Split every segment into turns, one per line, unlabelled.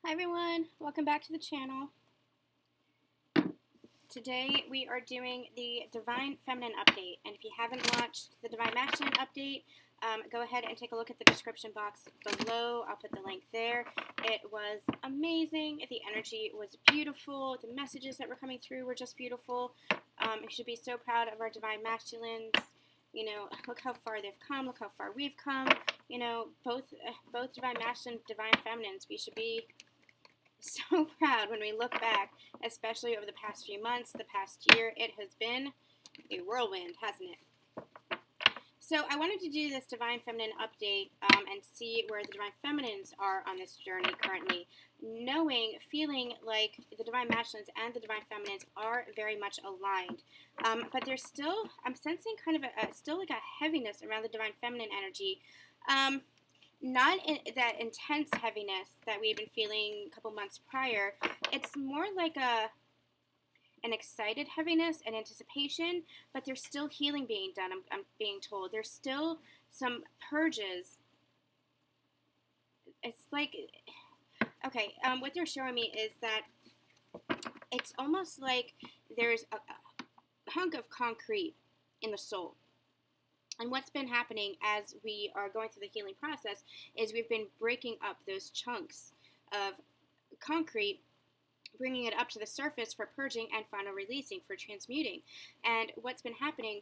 Hi everyone, welcome back to the channel. Today we are doing the Divine Feminine update, and if you haven't watched the Divine Masculine update, go ahead and take a look at the description box below. I'll put the link there. It was amazing. The energy was beautiful. The messages that were coming through were just beautiful. You should be so proud of our Divine Masculines. You know, look how far they've come. Look how far we've come. You know, both Divine Masculine, Divine Feminines. We should be so proud when we look back, especially over the past few months, the past year. It has been a whirlwind, hasn't it? So I wanted to do this Divine Feminine update and see where the Divine Feminines are on this journey currently, feeling like the Divine Masculines and the Divine Feminines are very much aligned. But there's still, I'm sensing kind of still like a heaviness around the Divine Feminine energy. Not in that intense heaviness that we've been feeling a couple months prior. It's more like an excited heaviness and anticipation, but there's still healing being done, I'm being told. There's still some purges. It's like, okay, what they're showing me is that it's almost like there's a hunk of concrete in the soul. And what's been happening as we are going through the healing process is we've been breaking up those chunks of concrete, bringing it up to the surface for purging and final releasing, for transmuting. And what's been happening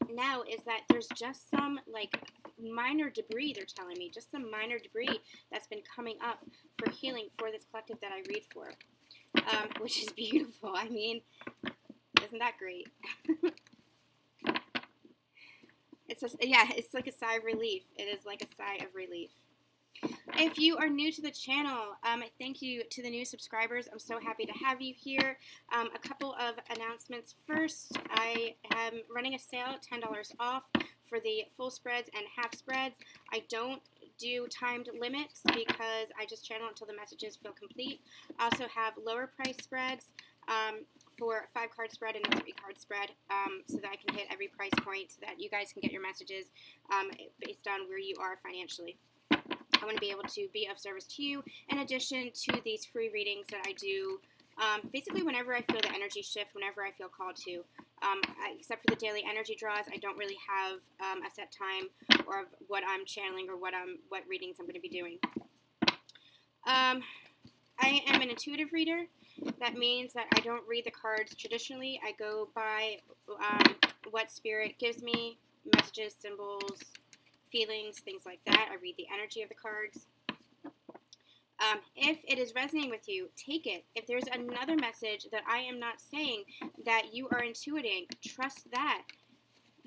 now is that there's just some like minor debris, they're telling me, just some minor debris that's been coming up for healing for this collective that I read for, which is beautiful. I mean, isn't that great? It's like a sigh of relief. It is like a sigh of relief. If you are new to the channel, thank you to the new subscribers. I'm so happy to have you here. A couple of announcements first. I am running a sale, $10 off for the full spreads and half spreads. I don't do timed limits because I just channel until the messages feel complete. I also have lower price spreads for a 5-card spread and a 3-card spread, so that I can hit every price point so that you guys can get your messages based on where you are financially. I want to be able to be of service to you in addition to these free readings that I do basically whenever I feel the energy shift, whenever I feel called to. Except for the daily energy draws, I don't really have a set time or what I'm channeling or what readings I'm going to be doing. I am an intuitive reader. That means that I don't read the cards traditionally. I go by what spirit gives me, messages, symbols, feelings, things like that. I read the energy of the cards. If it is resonating with you, take it. If there's another message that I am not saying that you are intuiting, trust that.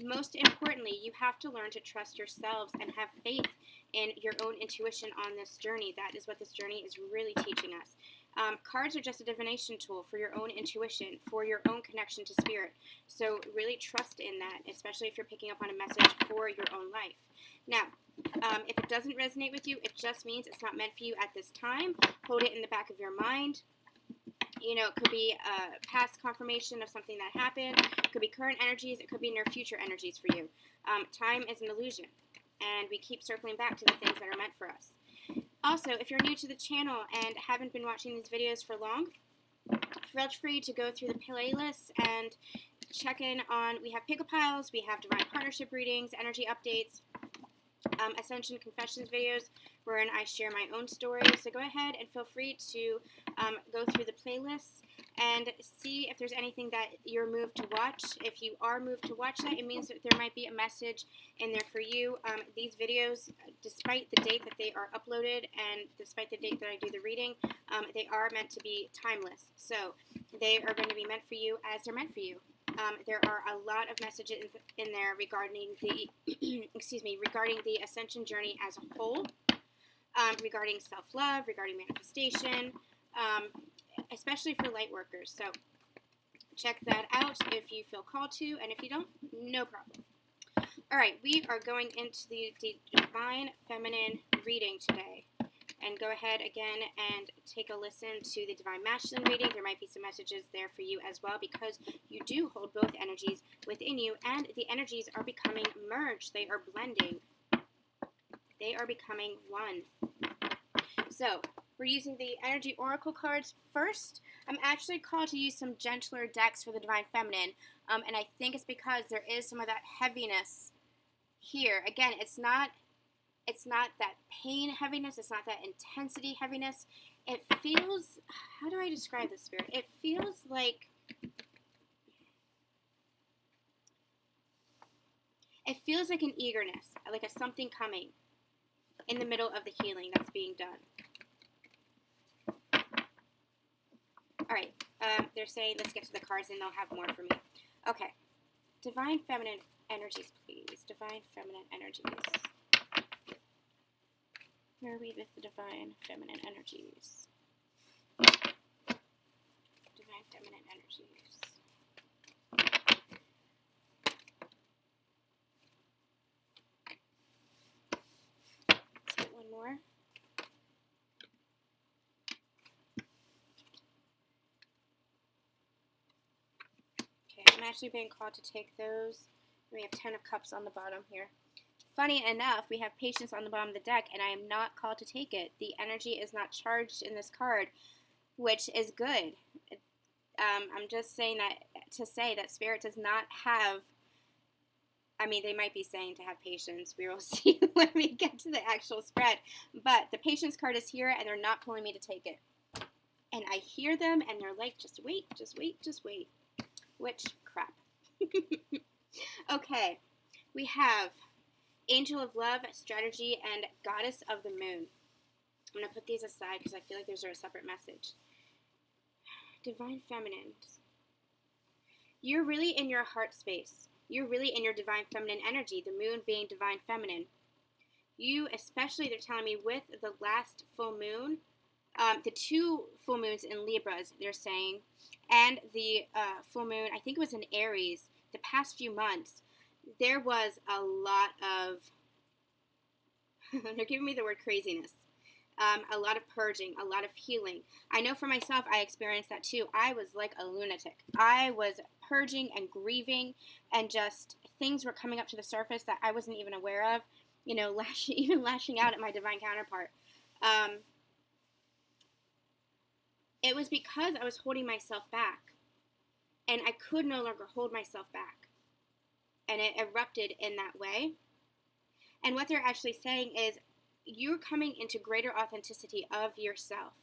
Most importantly, you have to learn to trust yourselves and have faith in your own intuition on this journey. That is what this journey is really teaching us. Cards are just a divination tool for your own intuition, for your own connection to spirit. So really trust in that, especially if you're picking up on a message for your own life. Now, if it doesn't resonate with you, it just means it's not meant for you at this time. Hold it in the back of your mind. You know, it could be a past confirmation of something that happened. It could be current energies. It could be near future energies for you. Time is an illusion, and we keep circling back to the things that are meant for us. Also, if you're new to the channel and haven't been watching these videos for long, feel free to go through the playlists and check in on, we have pickle piles, we have divine partnership readings, energy updates, ascension confessions videos wherein I share my own story. So go ahead and feel free to go through the playlists and see if there's anything that you're moved to watch. If you are moved to watch that, it means that there might be a message in there for you. These videos, despite the date that they are uploaded and despite the date that I do the reading, they are meant to be timeless. So they are going to be meant for you as they're meant for you. There are a lot of messages in there regarding the, regarding the ascension journey as a whole, regarding self-love, regarding manifestation, especially for light workers. So check that out if you feel called to, and if you don't, no problem. All right, we are going into the Divine Feminine reading today. And go ahead again and take a listen to the Divine Masculine reading. There might be some messages there for you as well because you do hold both energies within you, and the energies are becoming merged. They are blending. They are becoming one. So We're using the energy oracle cards first. I'm actually called to use some gentler decks for the divine feminine, and I think it's because there is some of that heaviness here. Again, it's not that pain heaviness, it's not that intensity heaviness. It feels, how do I describe this, Spirit? It feels like an eagerness, like a something coming in the middle of the healing that's being done. All right, they're saying let's get to the cards and they'll have more for me. Okay, divine feminine energies, please. Divine feminine energies. Where are we with the divine feminine energies? Divine feminine energies. Let's get one more. Okay, I'm actually being called to take those. We have 10 of Cups on the bottom here. Funny enough, we have Patience on the bottom of the deck, and I am not called to take it. The energy is not charged in this card, which is good. I'm just saying that to say that Spirit does not have, I mean, they might be saying to have patience. We will see when we get to the actual spread. But the Patience card is here, and they're not pulling me to take it. And I hear them, and they're like, just wait, just wait, just wait. Which, crap. Okay, we have Angel of Love, Strategy, and Goddess of the Moon. I'm going to put these aside because I feel like those are a separate message. Divine Feminine. You're really in your heart space. You're really in your Divine Feminine energy, the moon being Divine Feminine. You, especially, they're telling me, with the last full moon, the 2 full moons in Libras, they're saying, and the full moon, I think it was in Aries, the past few months, there was a lot of, they're giving me the word craziness, a lot of purging, a lot of healing. I know for myself, I experienced that too. I was like a lunatic. I was purging and grieving, and just things were coming up to the surface that I wasn't even aware of, you know, even lashing out at my divine counterpart. It was because I was holding myself back, and I could no longer hold myself back. And it erupted in that way. And what they're actually saying is you're coming into greater authenticity of yourself.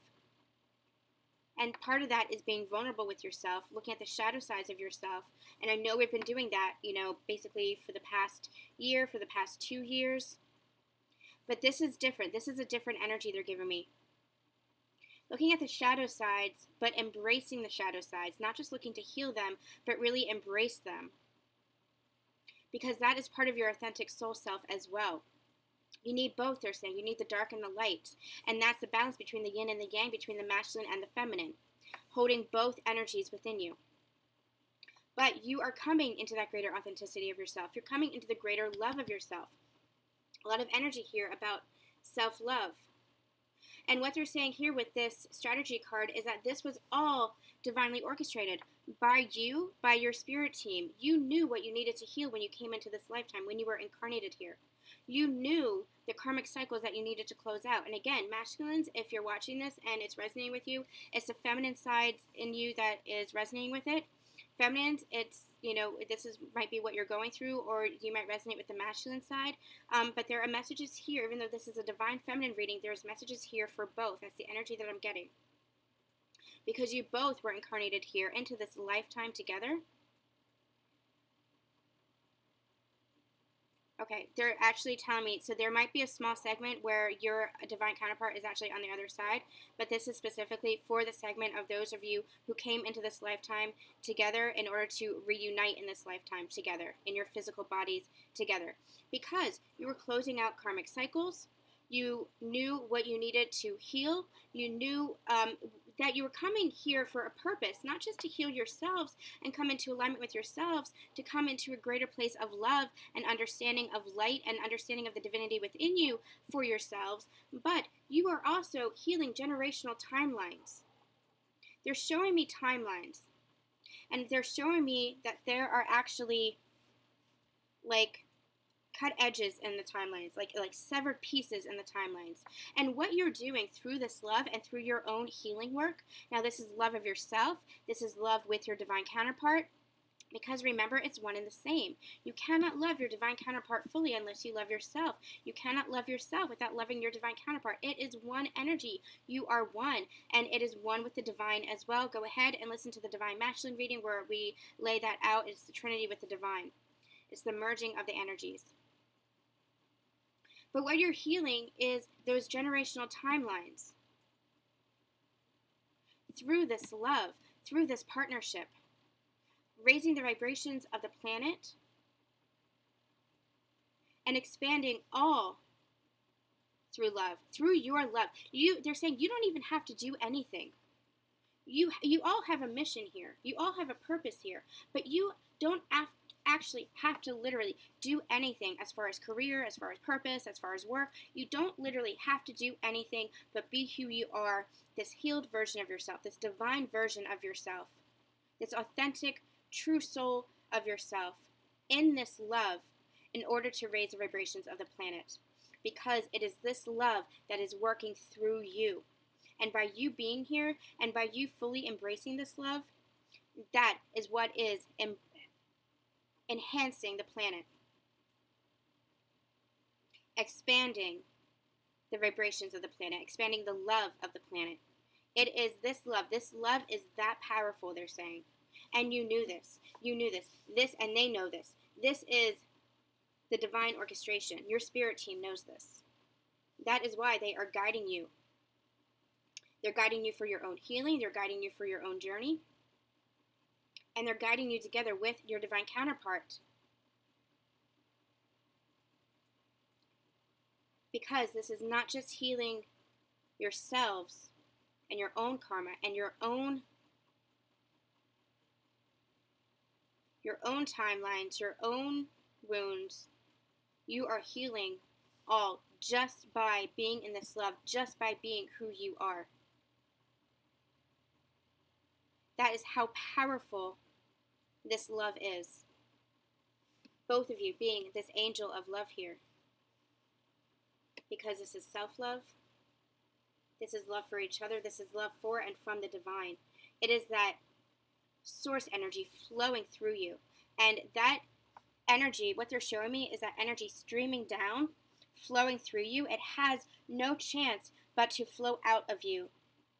And part of that is being vulnerable with yourself, looking at the shadow sides of yourself. And I know we've been doing that, you know, basically for the past year, for the past 2 years. But this is different. This is a different energy they're giving me. Looking at the shadow sides, but embracing the shadow sides. Not just looking to heal them, but really embrace them. Because that is part of your authentic soul self as well. You need both, they're saying. You need the dark and the light. And that's the balance between the yin and the yang, between the masculine and the feminine. Holding both energies within you. But you are coming into that greater authenticity of yourself. You're coming into the greater love of yourself. A lot of energy here about self-love. And what they're saying here with this strategy card is that this was all divinely orchestrated by you, by your spirit team. You knew what you needed to heal when you came into this lifetime, when you were incarnated here. You knew the karmic cycles that you needed to close out. And again, masculines, if you're watching this and it's resonating with you, it's the feminine side in you that is resonating with it. Feminines, it's, you know, might be what you're going through, or you might resonate with the masculine side. But there are messages here, even though this is a divine feminine reading, there's messages here for both. That's the energy that I'm getting. Because you both were incarnated here into this lifetime together. Okay, they're actually telling me, so there might be a small segment where your divine counterpart is actually on the other side, but this is specifically for the segment of those of you who came into this lifetime together in order to reunite in this lifetime together, in your physical bodies together. Because you were closing out karmic cycles, you knew what you needed to heal, you knew that you were coming here for a purpose, not just to heal yourselves and come into alignment with yourselves, to come into a greater place of love and understanding of light and understanding of the divinity within you for yourselves, but you are also healing generational timelines. They're showing me timelines, and they're showing me that there are actually like cut edges in the timelines, like severed pieces in the timelines. And what you're doing through this love and through your own healing work, now this is love of yourself, this is love with your divine counterpart, because remember, it's one and the same. You cannot love your divine counterpart fully unless you love yourself. You cannot love yourself without loving your divine counterpart. It is one energy. You are one, and it is one with the divine as well. Go ahead and listen to the Divine Masculine reading where we lay that out. It's the Trinity with the divine. It's the merging of the energies. But what you're healing is those generational timelines through this love, through this partnership, raising the vibrations of the planet and expanding all through love, through your love. They're saying you don't even have to do anything. You all have a mission here. You all have a purpose here, but you don't actually have to literally do anything as far as career, as far as purpose, as far as work. You don't literally have to do anything but be who you are, this healed version of yourself, this divine version of yourself, this authentic, true soul of yourself in this love in order to raise the vibrations of the planet. Because it is this love that is working through you. And by you being here and by you fully embracing this love, that is what is enhancing the planet, expanding the vibrations of the planet, expanding the love of the planet. It is this love. This love is that powerful, they're saying. And you knew this. You knew this. This, and they know this. This is the divine orchestration. Your spirit team knows this. That is why they are guiding you. They're guiding you for your own healing. They're guiding you for your own journey. And they're guiding you together with your divine counterpart. Because this is not just healing yourselves and your own karma and your own timelines, your own wounds. You are healing all just by being in this love, just by being who you are. That is how powerful this love is. Both of you being this angel of love here. Because this is self-love. This is love for each other. This is love for and from the divine. It is that source energy flowing through you. And that energy, what they're showing me is that energy streaming down, flowing through you. It has no chance but to flow out of you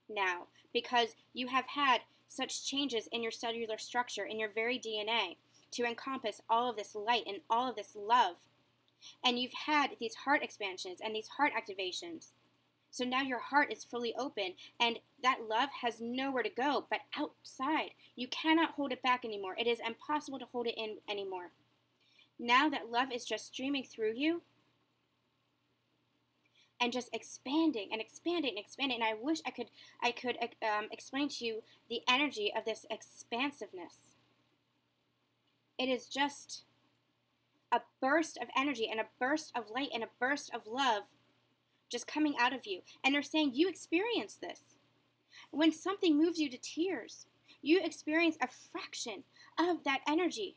now. Because you have had such changes in your cellular structure, in your very DNA, to encompass all of this light and all of this love. And you've had these heart expansions and these heart activations. So now your heart is fully open, and that love has nowhere to go but outside. You cannot hold it back anymore. It is impossible to hold it in anymore. Now that love is just streaming through you and just expanding and expanding and expanding. And I wish I could explain to you the energy of this expansiveness. It is just a burst of energy and a burst of light and a burst of love just coming out of you. And they're saying you experience this. When something moves you to tears, you experience a fraction of that energy.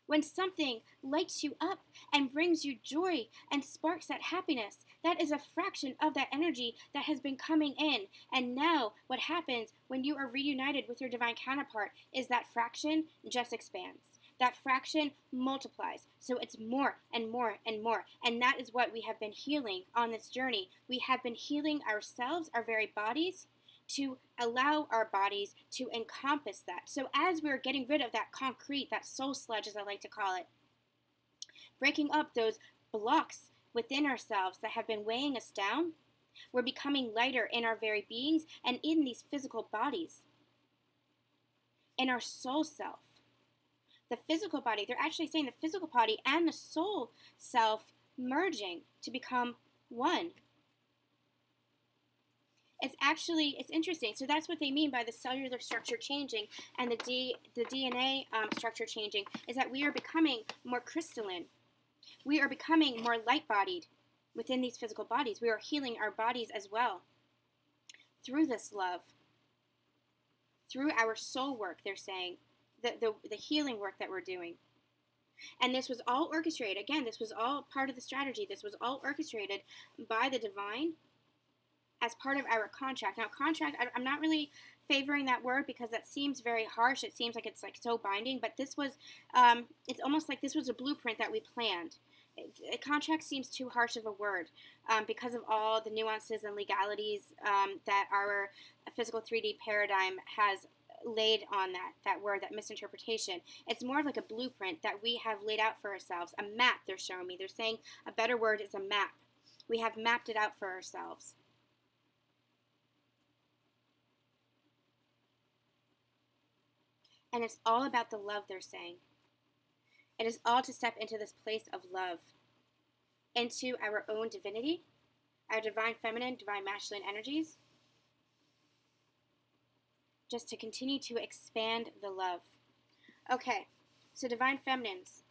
When something lights you up and brings you joy and sparks that happiness, that is a fraction of that energy that has been coming in. And now what happens when you are reunited with your divine counterpart is that fraction just expands. That fraction multiplies. So it's more and more and more. And that is what we have been healing on this journey. We have been healing ourselves, our very bodies, to allow our bodies to encompass that. So as we're getting rid of that concrete, that soul sludge, as I like to call it, breaking up those blocks within ourselves that have been weighing us down, we're becoming lighter in our very beings and in these physical bodies, in our soul self. The physical body, they're actually saying the physical body and the soul self merging to become one. It's interesting. So that's what they mean by the cellular structure changing and the DNA structure changing, is that we are becoming more crystalline. We are becoming more light-bodied within these physical bodies. We are healing our bodies as well through this love, through our soul work, they're saying, the healing work that we're doing. And this was all orchestrated. Again, this was all part of the strategy. This was all orchestrated by the divine as part of our contract. Now, contract, I'm not really favoring that word because that seems very harsh. It seems like it's like so binding, but this was, it's almost like this was a blueprint that we planned. A contract seems too harsh of a word because of all the nuances and legalities that our physical 3D paradigm has laid on that word, that misinterpretation. It's more of like a blueprint that we have laid out for ourselves, a map they're showing me. They're saying a better word is a map. We have mapped it out for ourselves. And it's all about the love, they're saying. It is all to step into this place of love, into our own divinity, our divine feminine, divine masculine energies, just to continue to expand the love. Okay, so divine feminines,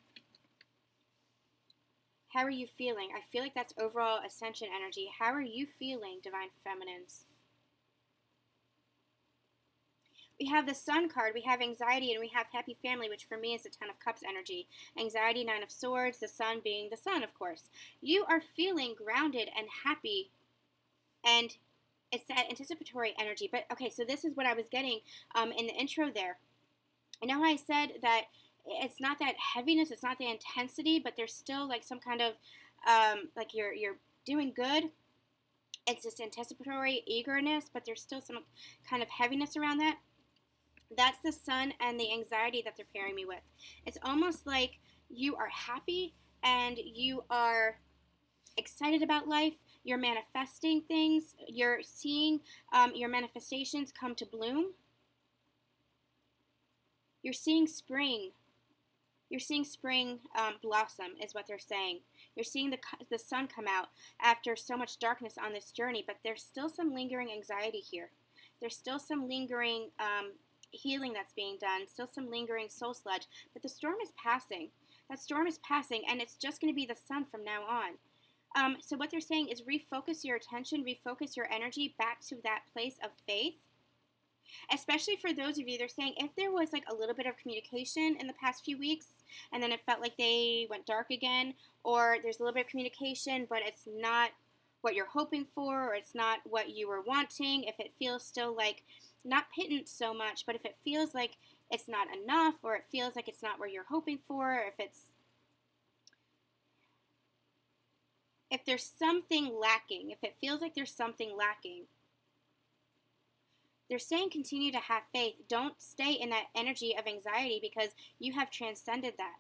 how are you feeling? I feel like that's overall ascension energy. How are you feeling, divine feminines? We have the Sun card, we have anxiety, and we have happy family, which for me is the Ten of Cups energy. Anxiety, Nine of Swords, the Sun being the Sun, of course. You are feeling grounded and happy, and it's that anticipatory energy. But, okay, so this is what I was getting in the intro there. I know I said that it's not that heaviness, it's not the intensity, but there's still like some kind of, like you're doing good. It's this anticipatory eagerness, but there's still some kind of heaviness around that. That's the Sun and the anxiety that they're pairing me with. It's almost like you are happy and you are excited about life. You're manifesting things. You're seeing your manifestations come to bloom. You're seeing spring. You're seeing spring blossom is what they're saying. You're seeing the sun come out after so much darkness on this journey, but there's still some lingering anxiety here. There's still some lingering healing that's being done, still some lingering soul sludge, but the storm is passing. That storm is passing, and it's just going to be the sun from now on. So what they're saying is refocus your attention, refocus your energy back to that place of faith. Especially for those of you, they're saying if there was like a little bit of communication in the past few weeks, and then it felt like they went dark again, or there's a little bit of communication, but it's not what you're hoping for, or it's not what you were wanting, if it feels still like not pittance so much, but if it feels like it's not enough, or it feels like it's not where you're hoping for, if there's something lacking, if it feels like there's something lacking, they're saying continue to have faith. Don't stay in that energy of anxiety because you have transcended that.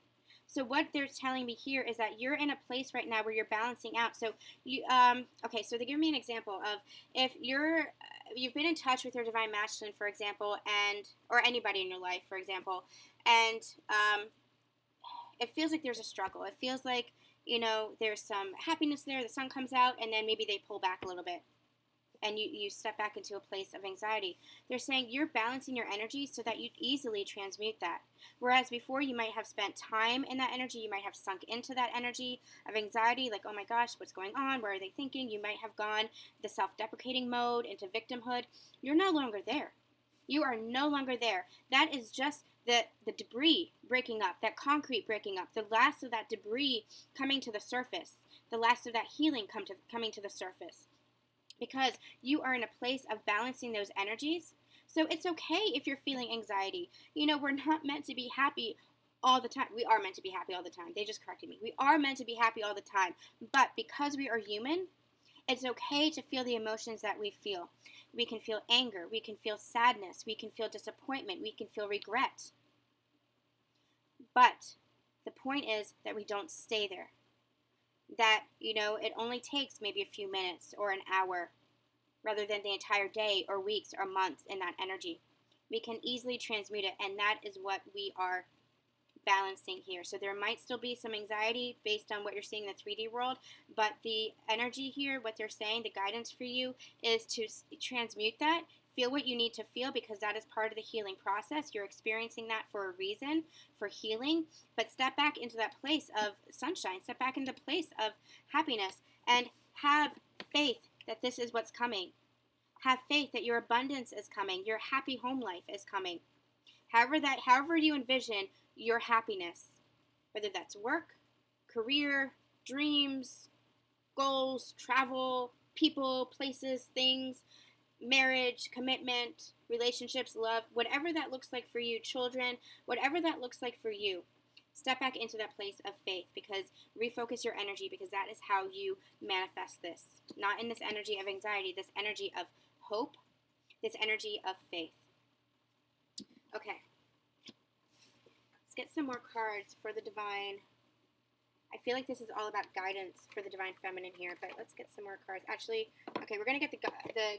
So what they're telling me here is that you're in a place right now where you're balancing out. So you, okay, so they give me an example of if you've been in touch with your divine masculine, for example, or anybody in your life, for example, and it feels like there's a struggle. It feels like, there's some happiness there, the sun comes out, and then maybe they pull back a little bit. And you step back into a place of anxiety. They're saying you're balancing your energy so that you easily transmute that. Whereas before you might have spent time in that energy, you might have sunk into that energy of anxiety, like, oh my gosh, what's going on? What are they thinking? You might have gone the self-deprecating mode into victimhood. You're no longer there. You are no longer there. That is just the debris breaking up, that concrete breaking up, the last of that debris coming to the surface, the last of that healing coming to the surface. Because you are in a place of balancing those energies. So it's okay if you're feeling anxiety. We're not meant to be happy all the time. We are meant to be happy all the time. They just corrected me. We are meant to be happy all the time. But because we are human, it's okay to feel the emotions that we feel. We can feel anger. We can feel sadness. We can feel disappointment. We can feel regret. But the point is that we don't stay there. That, it only takes maybe a few minutes or an hour rather than the entire day or weeks or months in that energy. We can easily transmute it, and that is what we are balancing here. So there might still be some anxiety based on what you're seeing in the 3D world, but the energy here, what they're saying, the guidance for you is to transmute that. Feel what you need to feel because that is part of the healing process. You're experiencing that for a reason, for healing. But step back into that place of sunshine. Step back into the place of happiness and have faith that this is what's coming. Have faith that your abundance is coming. Your happy home life is coming. However you envision your happiness. whether that's work, career, dreams, goals, travel, people, places, things, marriage, commitment, relationships, love, whatever that looks like for you, children, whatever that looks like for you. Step back into that place of faith, because refocus your energy, because that is how you manifest this. Not in this energy of anxiety, this energy of hope, this energy of faith. Okay. Let's get some more cards for the divine. I feel like this is all about guidance for the divine feminine here, but let's get some more cards. Actually, okay, we're going to get the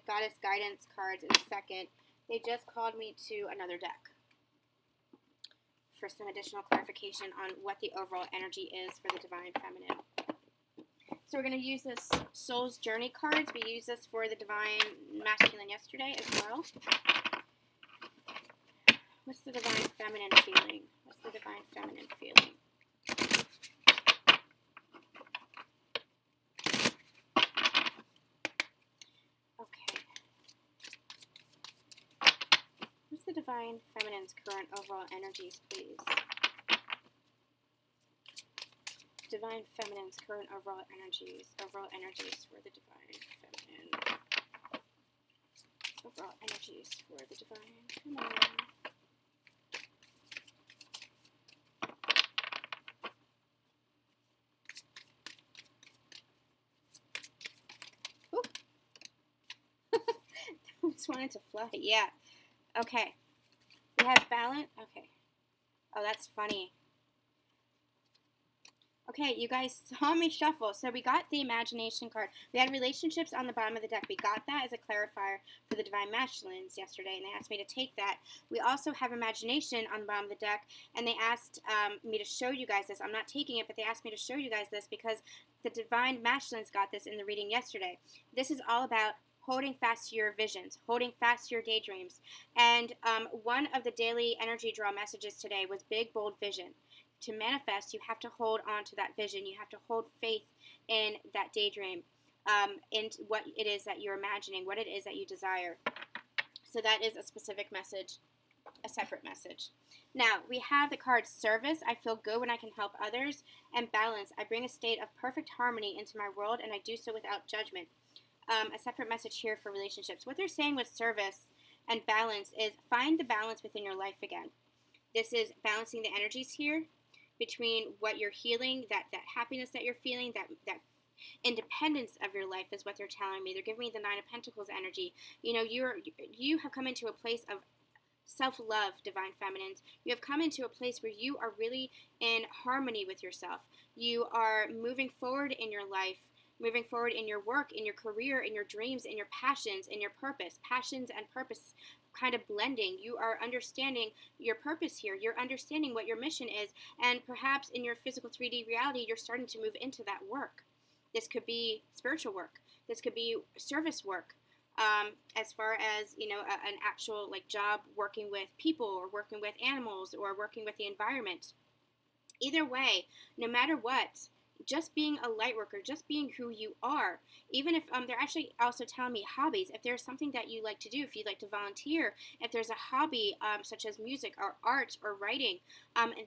goddess guidance cards in a second. They just called me to another deck for some additional clarification on what the overall energy is for the divine feminine. So we're going to use this Soul's Journey cards. We used this for the divine masculine yesterday as well. What's the divine feminine feeling? What's the divine feminine feeling? The divine feminine's current overall energies, please. Divine feminine's current overall energies for the divine feminine. Overall energies for the divine feminine. Ooh. Just wanted to fly. Yeah. Okay. We have balance. Okay. Oh, that's funny. Okay, you guys saw me shuffle. So we got the imagination card. We had relationships on the bottom of the deck. We got that as a clarifier for the divine masculines yesterday, and they asked me to take that. We also have imagination on the bottom of the deck, and they asked me to show you guys this. I'm not taking it, but they asked me to show you guys this because the divine masculines got this in the reading yesterday. This is all about holding fast to your visions, holding fast to your daydreams. And one of the daily energy draw messages today was big, bold vision. To manifest, you have to hold on to that vision. You have to hold faith in that daydream, in what it is that you're imagining, what it is that you desire. So that is a specific message, a separate message. Now, we have the card Service. I feel good when I can help others. And Balance. I bring a state of perfect harmony into my world, and I do so without judgment. A separate message here for relationships. What they're saying with Service and Balance is find the balance within your life again. This is balancing the energies here between what you're healing, that happiness that you're feeling, that independence of your life is what they're telling me. They're giving me the Nine of Pentacles energy. You know, you have come into a place of self-love, divine feminines. You have come into a place where you are really in harmony with yourself. You are moving forward in your life, moving forward in your work, in your career, in your dreams, in your passions, in your purpose. Passions and purpose kind of blending. You are understanding your purpose here. You're understanding what your mission is. And perhaps in your physical 3D reality, you're starting to move into that work. This could be spiritual work. This could be service work. As far as, you know, an actual like job working with people or working with animals or working with the environment. Either way, no matter what, just being a light worker, just being who you are, even if they're actually also telling me hobbies, if there's something that you like to do, if you'd like to volunteer, if there's a hobby such as music or art or writing,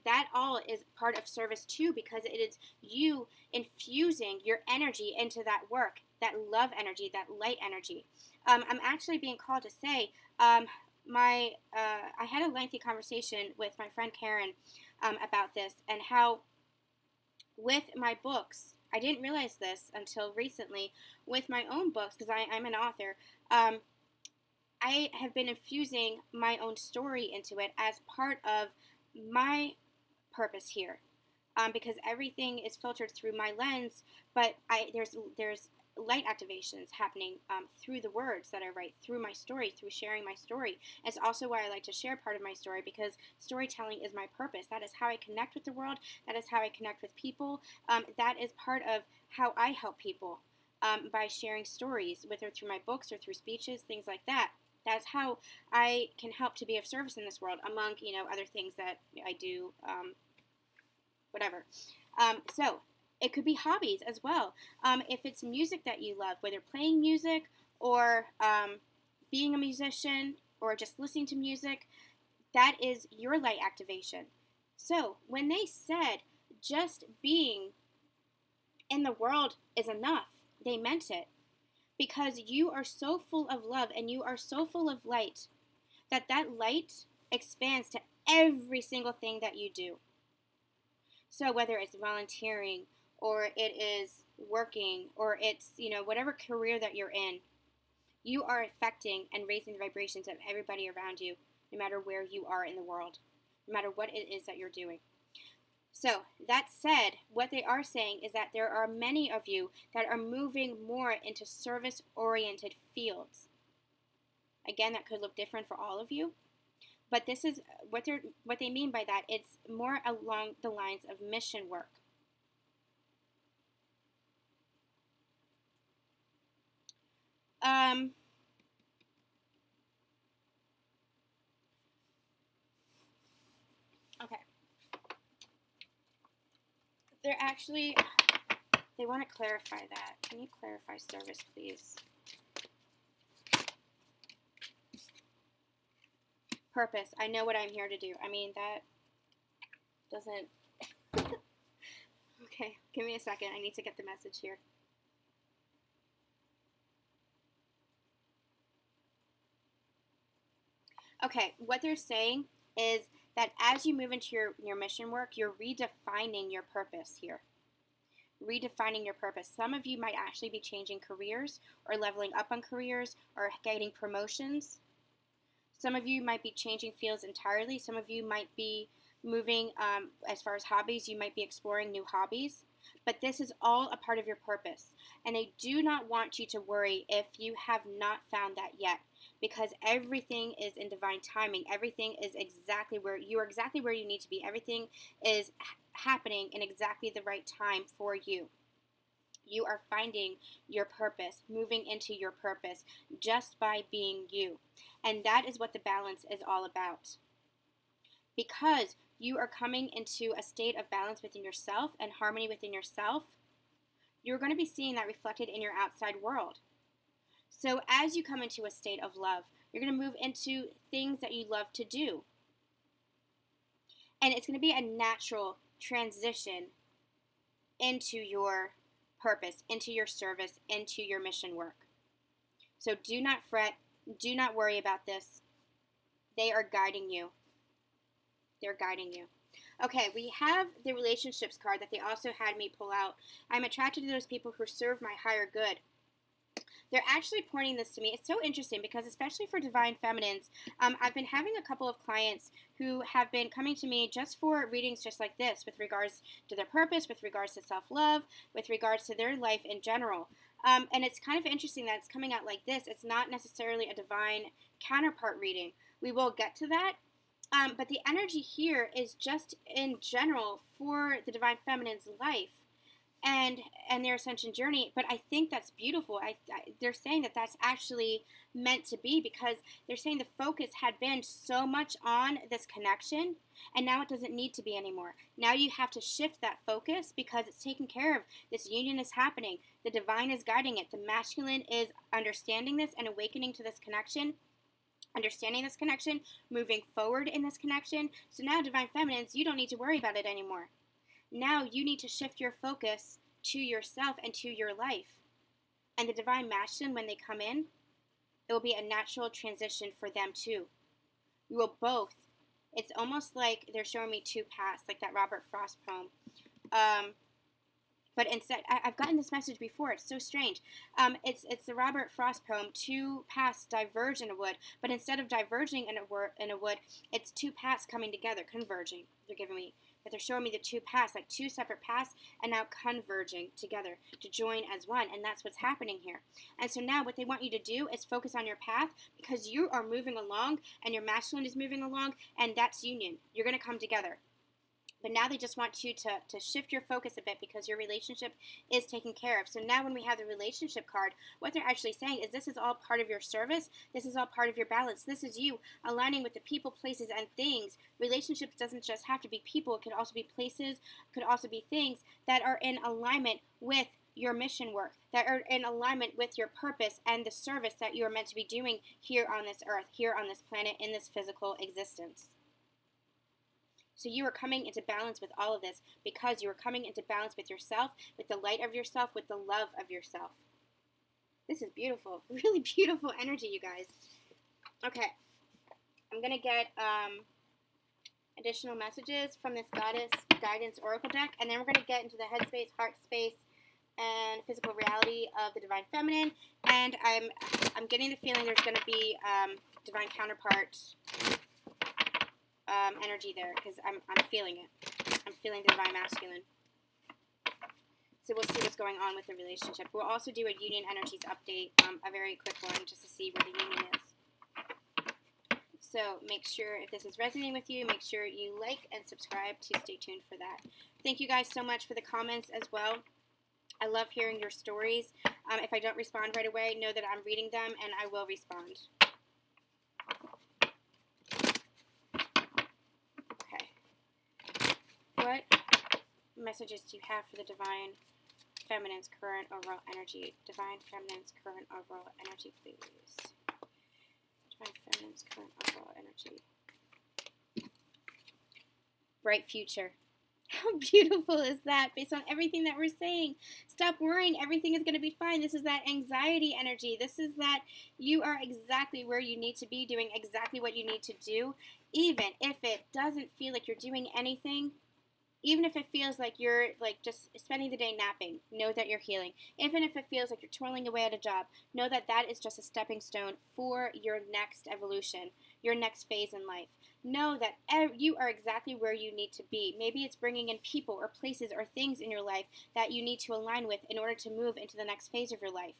that all is part of service too, because it is you infusing your energy into that work, that love energy, that light energy. I'm actually being called to say, I had a lengthy conversation with my friend Karen about this and how with my books, I didn't realize this until recently, with my own books, because I'm an author, I have been infusing my own story into it as part of my purpose here, because everything is filtered through my lens, but there's light activations happening through the words that I write, through my story, through sharing my story. It's also why I like to share part of my story, because storytelling is my purpose. That is how I connect with the world. That is how I connect with people. That is part of how I help people, by sharing stories, whether through my books or through speeches, things like that. That's how I can help to be of service in this world, among, you know, other things that I do, whatever. So it could be hobbies as well. If it's music that you love, whether playing music or being a musician or just listening to music, that is your light activation. So when they said, just being in the world is enough. They meant it. Because you are so full of love and you are so full of light that that light expands to every single thing that you do. So whether it's volunteering or it is working or it's, whatever career that you're in, you are affecting and raising the vibrations of everybody around you, no matter where you are in the world, no matter what it is that you're doing. So that said, what they are saying is that there are many of you that are moving more into service-oriented fields. Again, that could look different for all of you, but this is what they mean by that. It's more along the lines of mission work. Okay. They want to clarify that. Can you clarify service, please? Purpose. I know what I'm here to do. I mean, that doesn't... Okay, give me a second. I need to get the message here. Okay, what they're saying is that as you move into your mission work, you're redefining your purpose here. Redefining your purpose. Some of you might actually be changing careers or leveling up on careers or getting promotions. Some of you might be changing fields entirely. Some of you might be moving as far as hobbies. You might be exploring new hobbies. But this is all a part of your purpose. And I do not want you to worry if you have not found that yet, because everything is in divine timing. Everything is exactly where you need to be. Everything is happening in exactly the right time for you. You are finding your purpose, moving into your purpose just by being you. And that is what the balance is all about. Because you are coming into a state of balance within yourself and harmony within yourself, you're going to be seeing that reflected in your outside world. So as you come into a state of love, you're going to move into things that you love to do. And it's going to be a natural transition into your purpose, into your service, into your mission work. So do not fret. Do not worry about this. They are guiding you. They're guiding you. Okay, we have the relationships card that they also had me pull out. I'm attracted to those people who serve my higher good. They're actually pointing this to me. It's so interesting because especially for divine feminines, I've been having a couple of clients who have been coming to me just for readings just like this with regards to their purpose, with regards to self-love, with regards to their life in general. And it's kind of interesting that it's coming out like this. It's not necessarily a divine counterpart reading. We will get to that. But the energy here is just in general for the divine feminine's life and their ascension journey. But I think that's beautiful. They're saying that that's actually meant to be, because they're saying the focus had been so much on this connection, and now it doesn't need to be anymore. Now you have to shift that focus because it's taken care of. This union is happening. The divine is guiding it. The masculine is understanding this and awakening to this connection. Understanding this connection, moving forward in this connection. So now, divine feminines, you don't need to worry about it anymore. Now you need to shift your focus to yourself and to your life. And the divine masculine, when they come in, it will be a natural transition for them too. We will both. It's almost like they're showing me two paths, like that Robert Frost poem. But instead, I've gotten this message before. It's so strange. It's the Robert Frost poem, two paths diverge in a wood. But instead of diverging in a wood, it's two paths coming together, converging. They're giving me, but they're showing me the two paths, like two separate paths, and now converging together to join as one. And that's what's happening here. And so now what they want you to do is focus on your path, because you are moving along, and your masculine is moving along, and that's union. You're going to come together. But now they just want you to shift your focus a bit, because your relationship is taken care of. So now when we have the relationship card, what they're actually saying is this is all part of your service. This is all part of your balance. This is you aligning with the people, places, and things. Relationships doesn't just have to be people. It could also be places. It could also be things that are in alignment with your mission work, that are in alignment with your purpose and the service that you are meant to be doing here on this earth, here on this planet, in this physical existence. So you are coming into balance with all of this because you are coming into balance with yourself, with the light of yourself, with the love of yourself. This is beautiful. Really beautiful energy, you guys. Okay. I'm going to get additional messages from this Goddess Guidance Oracle deck, and then we're going to get into the head space, heart space, and physical reality of the Divine Feminine. And I'm getting the feeling there's going to be Divine Counterpart energy there, because I'm feeling it. I'm feeling the Divine Masculine. So we'll see what's going on with the relationship. We'll also do a Union Energies update, a very quick one, just to see where the union is. So make sure, if this is resonating with you, make sure you like and subscribe to stay tuned for that. Thank you guys so much for the comments as well. I love hearing your stories. If I don't respond right away, know that I'm reading them and I will respond. Okay. What messages do you have for the Divine Feminine's current overall energy? Divine Feminine's current overall energy, please. Divine Feminine's current overall energy. Bright future. How beautiful is that, based on everything that we're saying? Stop worrying. Everything is going to be fine. This is that anxiety energy. This is that you are exactly where you need to be, doing exactly what you need to do. Even if it doesn't feel like you're doing anything, even if it feels like you're just spending the day napping, know that you're healing. Even if it feels like you're toiling away at a job, know that that is just a stepping stone for your next evolution, your next phase in life. Know that you are exactly where you need to be. Maybe it's bringing in people or places or things in your life that you need to align with in order to move into the next phase of your life.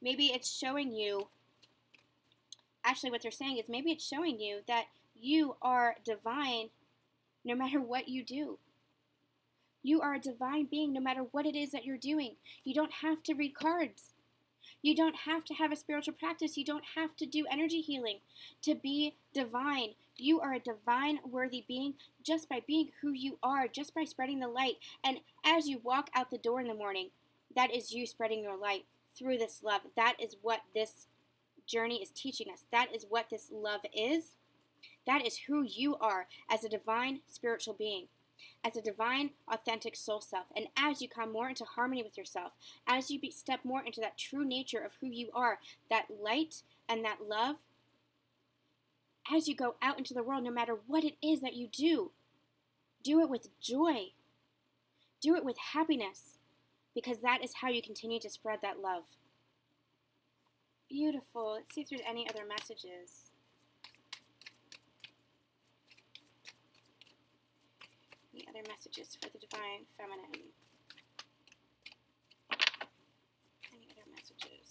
Maybe it's showing you, actually what they're saying is maybe it's showing you that you are divine no matter what you do. You are a divine being no matter what it is that you're doing. You don't have to read cards. You don't have to have a spiritual practice. You don't have to do energy healing to be divine. You are a divine, worthy being just by being who you are, just by spreading the light. And as you walk out the door in the morning, that is you spreading your light through this love. That is what this journey is teaching us. That is what this love is. That is who you are as a divine spiritual being, as a divine, authentic soul self. And as you come more into harmony with yourself, as you step more into that true nature of who you are, that light and that love, as you go out into the world, no matter what it is that you do it with joy. Do it with happiness, because that is how you continue to spread that love. Beautiful. Let's see if there's any other messages. Any other messages for the Divine Feminine? Any other messages?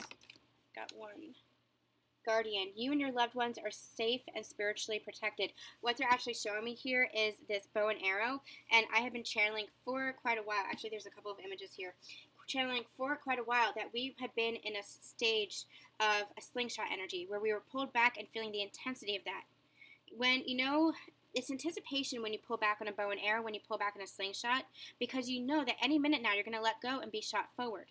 Got one. Guardian, you and your loved ones are safe and spiritually protected. What they're actually showing me here is this bow and arrow, and I have been channeling for quite a while. Actually, there's a couple of images here. Channeling for quite a while that we had been in a stage of a slingshot energy where we were pulled back and feeling the intensity of that. When, it's anticipation when you pull back on a bow and arrow, when you pull back on a slingshot, because you know that any minute now you're going to let go and be shot forward.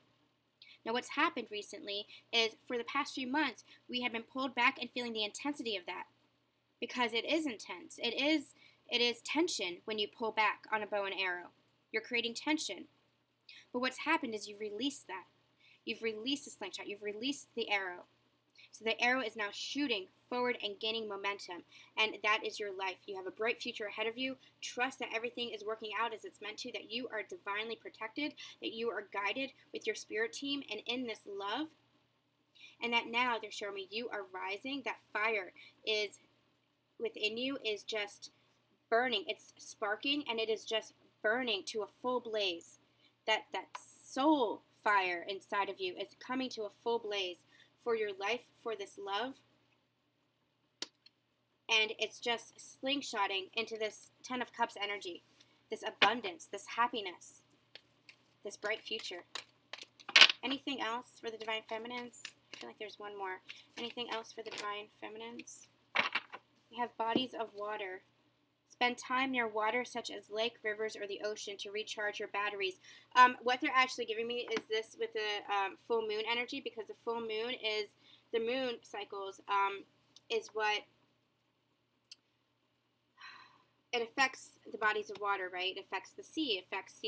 Now, what's happened recently is for the past few months, we have been pulled back and feeling the intensity of that, because it is intense. It is tension when you pull back on a bow and arrow. You're creating tension. But what's happened is you've released that. You've released the slingshot. You've released the arrow. So the arrow is now shooting forward and gaining momentum. And that is your life. You have a bright future ahead of you. Trust that everything is working out as it's meant to, that you are divinely protected, that you are guided with your spirit team and in this love. And that now they're showing me you are rising. That fire is within you is just burning. It's sparking, and it is just burning to a full blaze. That soul fire inside of you is coming to a full blaze for your life, for this love. And it's just slingshotting into this 10 of Cups energy, this abundance, this happiness, this bright future. Anything else for the Divine Feminines? I feel like there's one more. Anything else for the Divine Feminines? We have bodies of water. Spend time near water such as lake, rivers, or the ocean to recharge your batteries. What they're actually giving me is this with the full moon energy, because the full moon is, the moon cycles is what it affects the bodies of water, right? It affects the sea. It affects,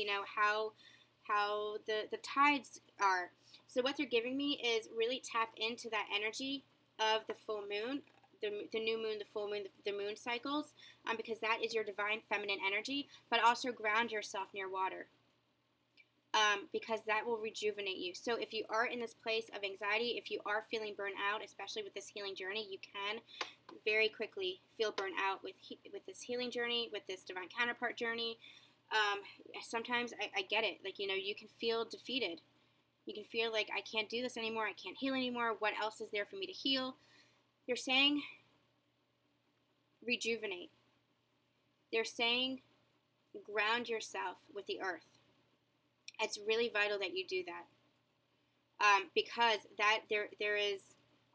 how the tides are. So what they're giving me is really tap into that energy of the full moon, the new moon, the full moon, the moon cycles, because that is your divine feminine energy, but also ground yourself near water. Because that will rejuvenate you. So if you are in this place of anxiety, if you are feeling burnt out, especially with this healing journey, you can very quickly feel burnt out with this healing journey, with this divine counterpart journey. Sometimes I get it. Like, you can feel defeated. You can feel like, I can't do this anymore. I can't heal anymore. What else is there for me to heal? They're saying rejuvenate. They're saying ground yourself with the earth. It's really vital that you do that, because that there is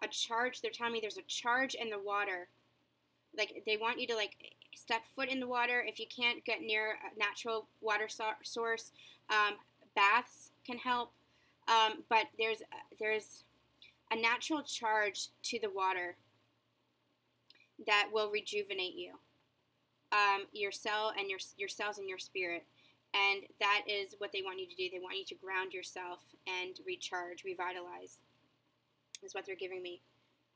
a charge. They're telling me there's a charge in the water. Like, they want you to, like, step foot in the water. If you can't get near a natural water source, baths can help. But there's a natural charge to the water that will rejuvenate you, your cell and your cells and your spirit. And that is what they want you to do. They want you to ground yourself and recharge, revitalize, is what they're giving me.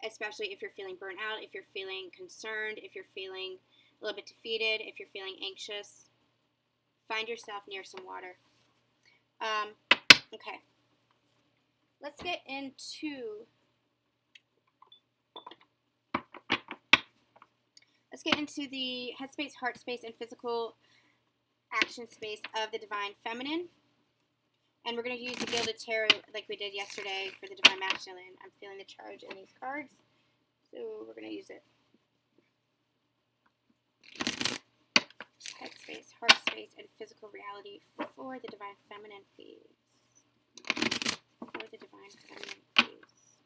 Especially if you're feeling burnt out, if you're feeling concerned, if you're feeling a little bit defeated, if you're feeling anxious. Find yourself near some water. Okay. Let's get into the headspace, heart space, and physical action space of the divine feminine. And we're going to use the Gilded Tarot like we did yesterday for the divine masculine. I'm feeling the charge in these cards, so we're going to use it. Headspace, heart space, and physical reality for the divine feminine, please. For the divine feminine, please.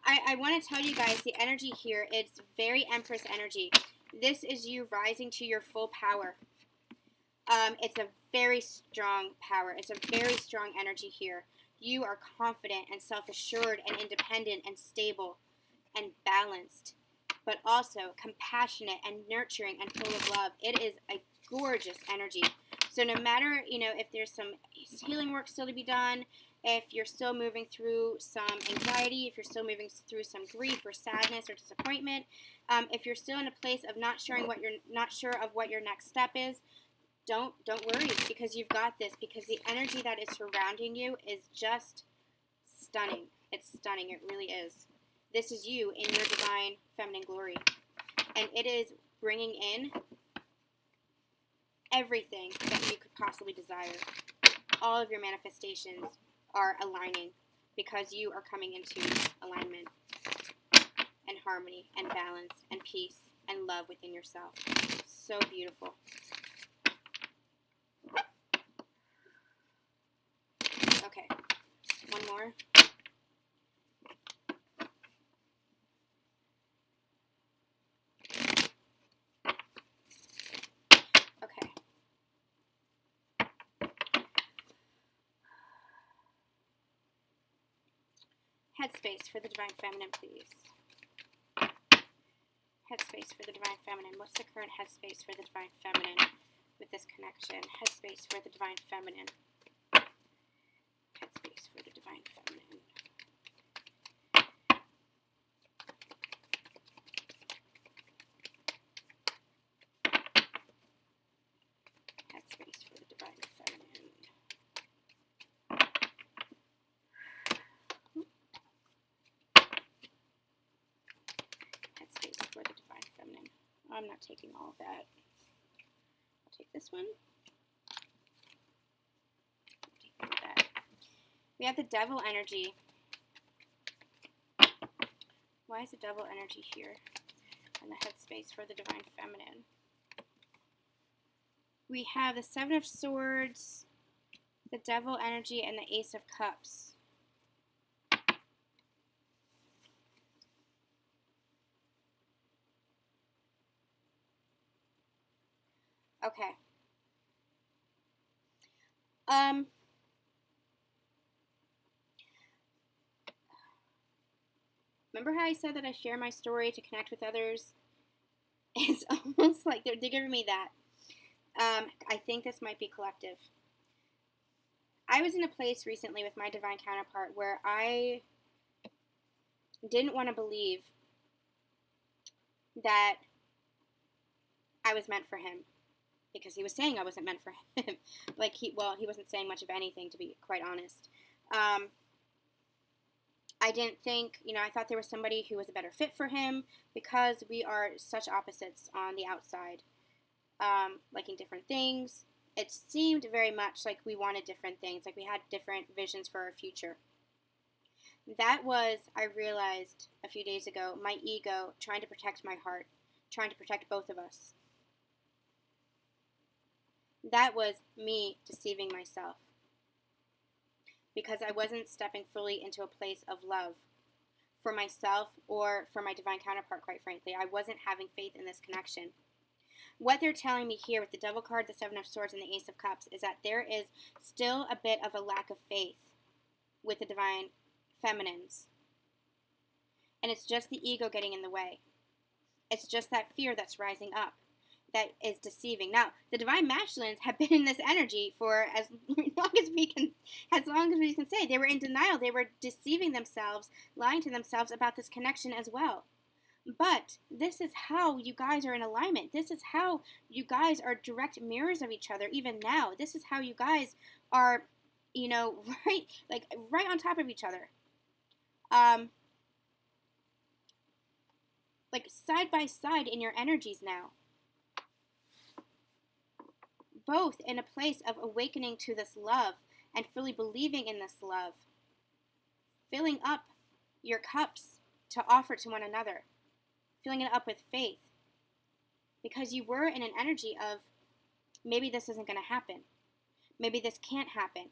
I want to tell you guys the energy here. It's very Empress energy. This is you rising to your full power. It's a very strong power. It's a very strong energy here. You are confident and self-assured and independent and stable and balanced, but also compassionate and nurturing and full of love. It is a gorgeous energy. So no matter, if there's some healing work still to be done, if you're still moving through some anxiety, if you're still moving through some grief or sadness or disappointment, if you're still in a place of not sure of what your next step is, don't worry, because you've got this, because the energy that is surrounding you is just stunning. It's stunning. It really is. This is you in your divine feminine glory. And it is bringing in everything that you could possibly desire. All of your manifestations are aligning because you are coming into alignment and harmony and balance and peace and love within yourself. So beautiful. Okay, one more. Okay. Headspace for the divine feminine, please. Headspace for the divine feminine. What's the current headspace for the divine feminine with this connection? Headspace for the divine feminine. Headspace for the divine feminine. Headspace for the divine feminine. Headspace for the divine feminine. I'm not taking all of that. I'll take this one. Take all of that. We have the devil energy. Why is the devil energy here in the headspace for the divine feminine? We have the Seven of Swords, the devil energy, and the Ace of Cups. Okay. Remember how I said that I share my story to connect with others? It's almost like they're giving me that. I think this might be collective. I was in a place recently with my divine counterpart where I didn't want to believe that I was meant for him, because he was saying I wasn't meant for him. He wasn't saying much of anything, to be quite honest. I didn't think, I thought there was somebody who was a better fit for him because we are such opposites on the outside, liking different things. It seemed very much like we wanted different things, like we had different visions for our future. That was, I realized a few days ago, my ego trying to protect my heart, trying to protect both of us. That was me deceiving myself, because I wasn't stepping fully into a place of love for myself or for my divine counterpart, quite frankly. I wasn't having faith in this connection. What they're telling me here with the Devil card, the Seven of Swords, and the Ace of Cups is that there is still a bit of a lack of faith with the divine feminines. And it's just the ego getting in the way. It's just that fear that's rising up that is deceiving. Now, the divine masculines have been in this energy for as long as we can say. They were in denial. They were deceiving themselves, lying to themselves about this connection as well. But this is how you guys are in alignment. This is how you guys are direct mirrors of each other, even now. This is how you guys are, right on top of each other. Side by side in your energies now. Both in a place of awakening to this love and fully believing in this love. Filling up your cups to offer to one another. Filling it up with faith. Because you were in an energy of, maybe this isn't going to happen. Maybe this can't happen.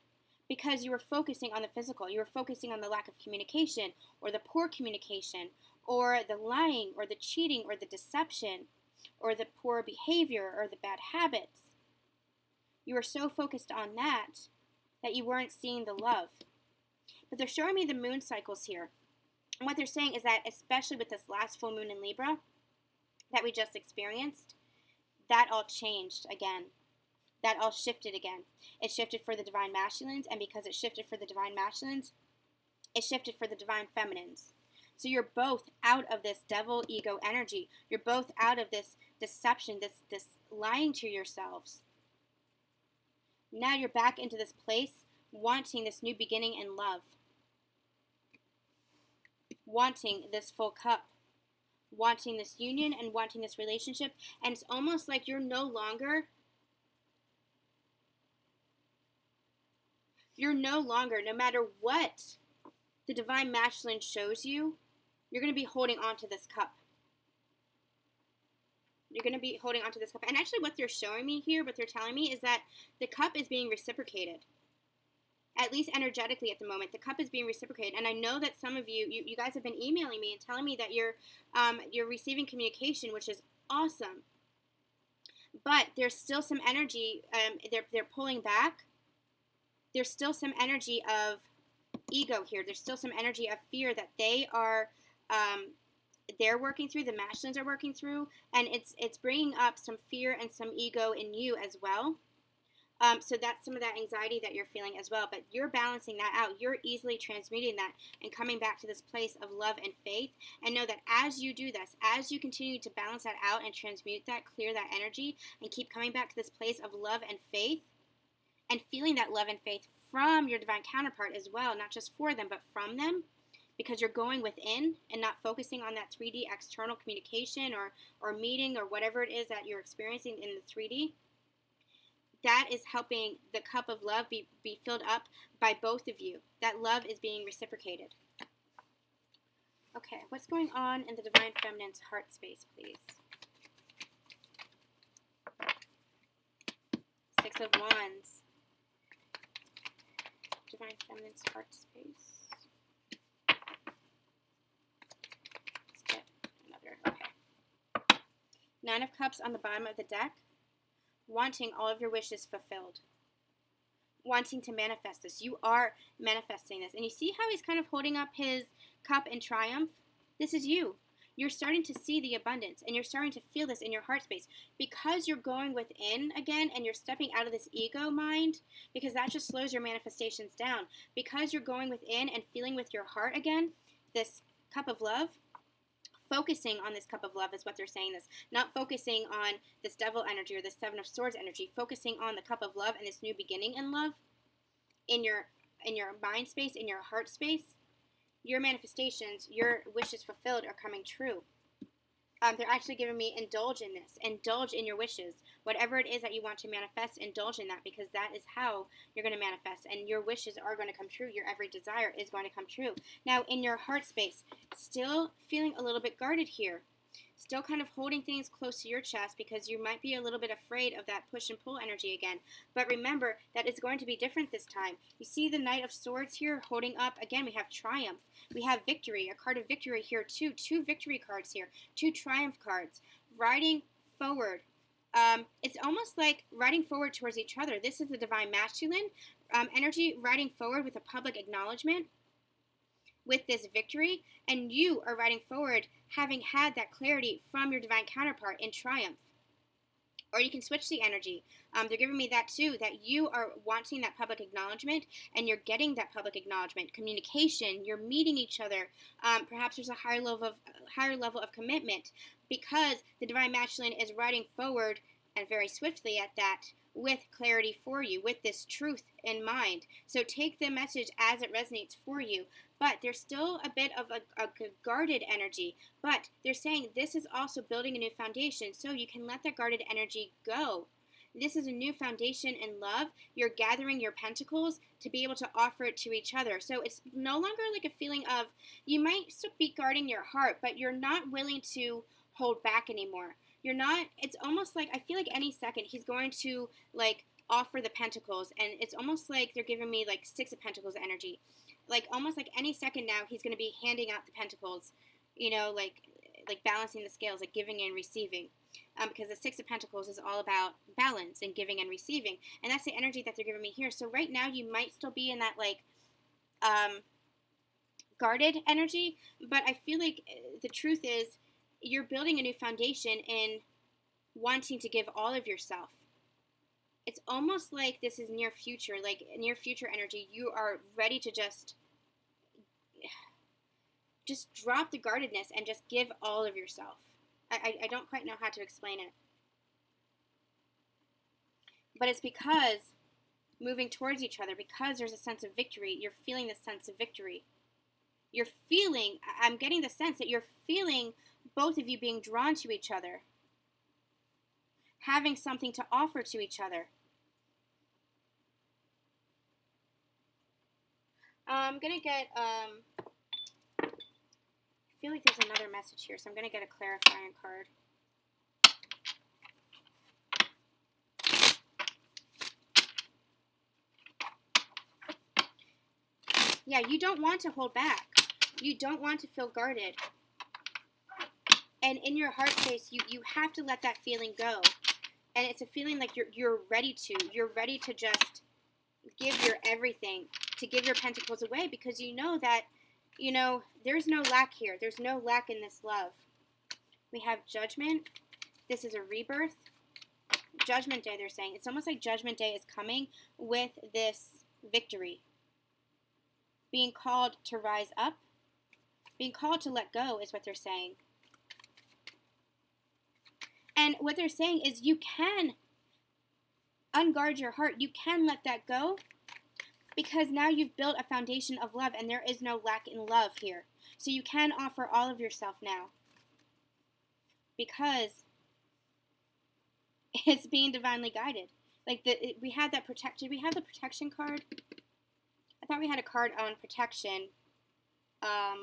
Because you were focusing on the physical. You were focusing on the lack of communication, or the poor communication, or the lying, or the cheating, or the deception, or the poor behavior, or the bad habits. You were so focused on that you weren't seeing the love. But they're showing me the moon cycles here. And what they're saying is that, especially with this last full moon in Libra that we just experienced, that all changed again. That all shifted again. It shifted for the divine masculines, and because it shifted for the divine masculines, it shifted for the divine feminines. So you're both out of this devil ego energy. You're both out of this deception, this lying to yourselves. Now you're back into this place, wanting this new beginning in love. Wanting this full cup. Wanting this union and wanting this relationship. And it's almost like you're no longer, no matter what the divine masculine shows you, you're going to be holding on to this cup. You're going to be holding on to this cup. And actually what they're showing me here, what they're telling me, is that the cup is being reciprocated. At least energetically at the moment, the cup is being reciprocated. And I know that some of you guys have been emailing me and telling me that you're receiving communication, which is awesome. But there's still some energy, they're pulling back. There's still some energy of ego here. There's still some energy of fear that they are, they're working through, the masculines are working through, and it's bringing up some fear and some ego in you as well. So that's some of that anxiety that you're feeling as well, but you're balancing that out. You're easily transmuting that and coming back to this place of love and faith, and know that as you do this, as you continue to balance that out and transmute that, clear that energy, and keep coming back to this place of love and faith, and feeling that love and faith from your divine counterpart as well, not just for them, but from them, because you're going within and not focusing on that 3D external communication or meeting or whatever it is that you're experiencing in the 3D. That is helping the cup of love be filled up by both of you. That love is being reciprocated. Okay, what's going on in the Divine Feminine's heart space, please? Six of Wands. Divine Feminine's heart space. Let's get another. Okay. Nine of Cups on the bottom of the deck. Wanting all of your wishes fulfilled. Wanting to manifest this. You are manifesting this. And you see how he's kind of holding up his cup in triumph? This is you. You're starting to see the abundance, and you're starting to feel this in your heart space because you're going within again, and you're stepping out of this ego mind, because that just slows your manifestations down. Because you're going within and feeling with your heart again, this cup of love, focusing on this cup of love is what they're saying. This, not focusing on this devil energy or this Seven of Swords energy, focusing on the cup of love and this new beginning in love in your mind space, in your heart space. Your manifestations, your wishes fulfilled are coming true. They're actually giving me indulge in this. Indulge in your wishes. Whatever it is that you want to manifest, indulge in that, because that is how you're going to manifest. And your wishes are going to come true. Your every desire is going to come true. Now, in your heart space, still feeling a little bit guarded here. Still kind of holding things close to your chest because you might be a little bit afraid of that push and pull energy again. But remember that it's going to be different this time. You see the Knight of Swords here holding up. Again, we have triumph. We have victory, a card of victory here too. 2 victory cards here. 2 triumph cards. Riding forward. It's almost like riding forward towards each other. This is the divine masculine energy, riding forward with a public acknowledgement with this victory, and you are riding forward having had that clarity from your divine counterpart in triumph. Or you can switch the energy. They're giving me that too, that you are wanting that public acknowledgement, and you're getting that public acknowledgement. Communication, you're meeting each other. Perhaps there's a higher level of commitment, because the divine masculine is riding forward, and very swiftly at that, with clarity for you, with this truth in mind. So take the message as it resonates for you. But there's still a bit of a guarded energy. But they're saying this is also building a new foundation, so you can let that guarded energy go. This is a new foundation in love. You're gathering your pentacles to be able to offer it to each other. So it's no longer like a feeling of, you might still be guarding your heart, but you're not willing to hold back anymore. You're not, it's almost like, I feel like any second he's going to like offer the pentacles, and it's almost like they're giving me like 6 of Pentacles energy. Like almost like any second now he's going to be handing out the pentacles, you know, like balancing the scales, like giving and receiving. Because the 6 of Pentacles is all about balance and giving and receiving. And that's the energy that they're giving me here. So right now you might still be in that like guarded energy, but I feel like the truth is you're building a new foundation in wanting to give all of yourself. It's almost like this is near future, like near future energy. You are ready to just drop the guardedness and just give all of yourself. I don't quite know how to explain it. But it's because moving towards each other, because there's a sense of victory, you're feeling this sense of victory. You're feeling, I'm getting the sense that you're feeling both of you being drawn to each other, having something to offer to each other. I'm going to get, I feel like there's another message here, so I'm going to get a clarifying card. Yeah, you don't want to hold back. You don't want to feel guarded. And in your heart space, you have to let that feeling go. And it's a feeling like you're ready to. You're ready to just give your everything, to give your pentacles away, because you know that, you know, there's no lack here. There's no lack in this love. We have Judgment. This is a rebirth. Judgment Day, they're saying. It's almost like Judgment Day is coming with this victory. Being called to rise up. Being called to let go is what they're saying. And what they're saying is you can unguard your heart. You can let that go, because now you've built a foundation of love, and there is no lack in love here. So you can offer all of yourself now, because it's being divinely guided. Like we had that protection. We have the protection card. I thought we had a card on protection. I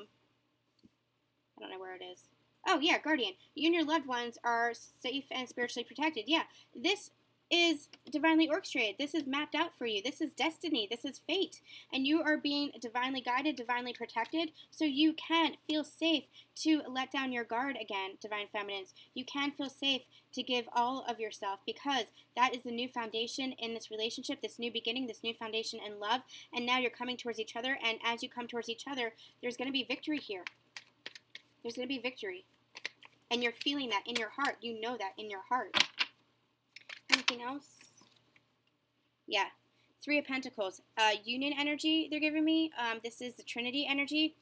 don't know where it is. Oh, yeah, Guardian. You and your loved ones are safe and spiritually protected. Yeah, this is divinely orchestrated. This is mapped out for you. This is destiny. This is fate. And you are being divinely guided, divinely protected, so you can feel safe to let down your guard again, Divine Feminines. You can feel safe to give all of yourself, because that is the new foundation in this relationship, this new beginning, this new foundation in love. And now you're coming towards each other, and as you come towards each other, there's going to be victory here. There's going to be victory. And you're feeling that in your heart. You know that in your heart. Anything else? Yeah. Three of Pentacles. Union energy they're giving me. This is the Trinity energy.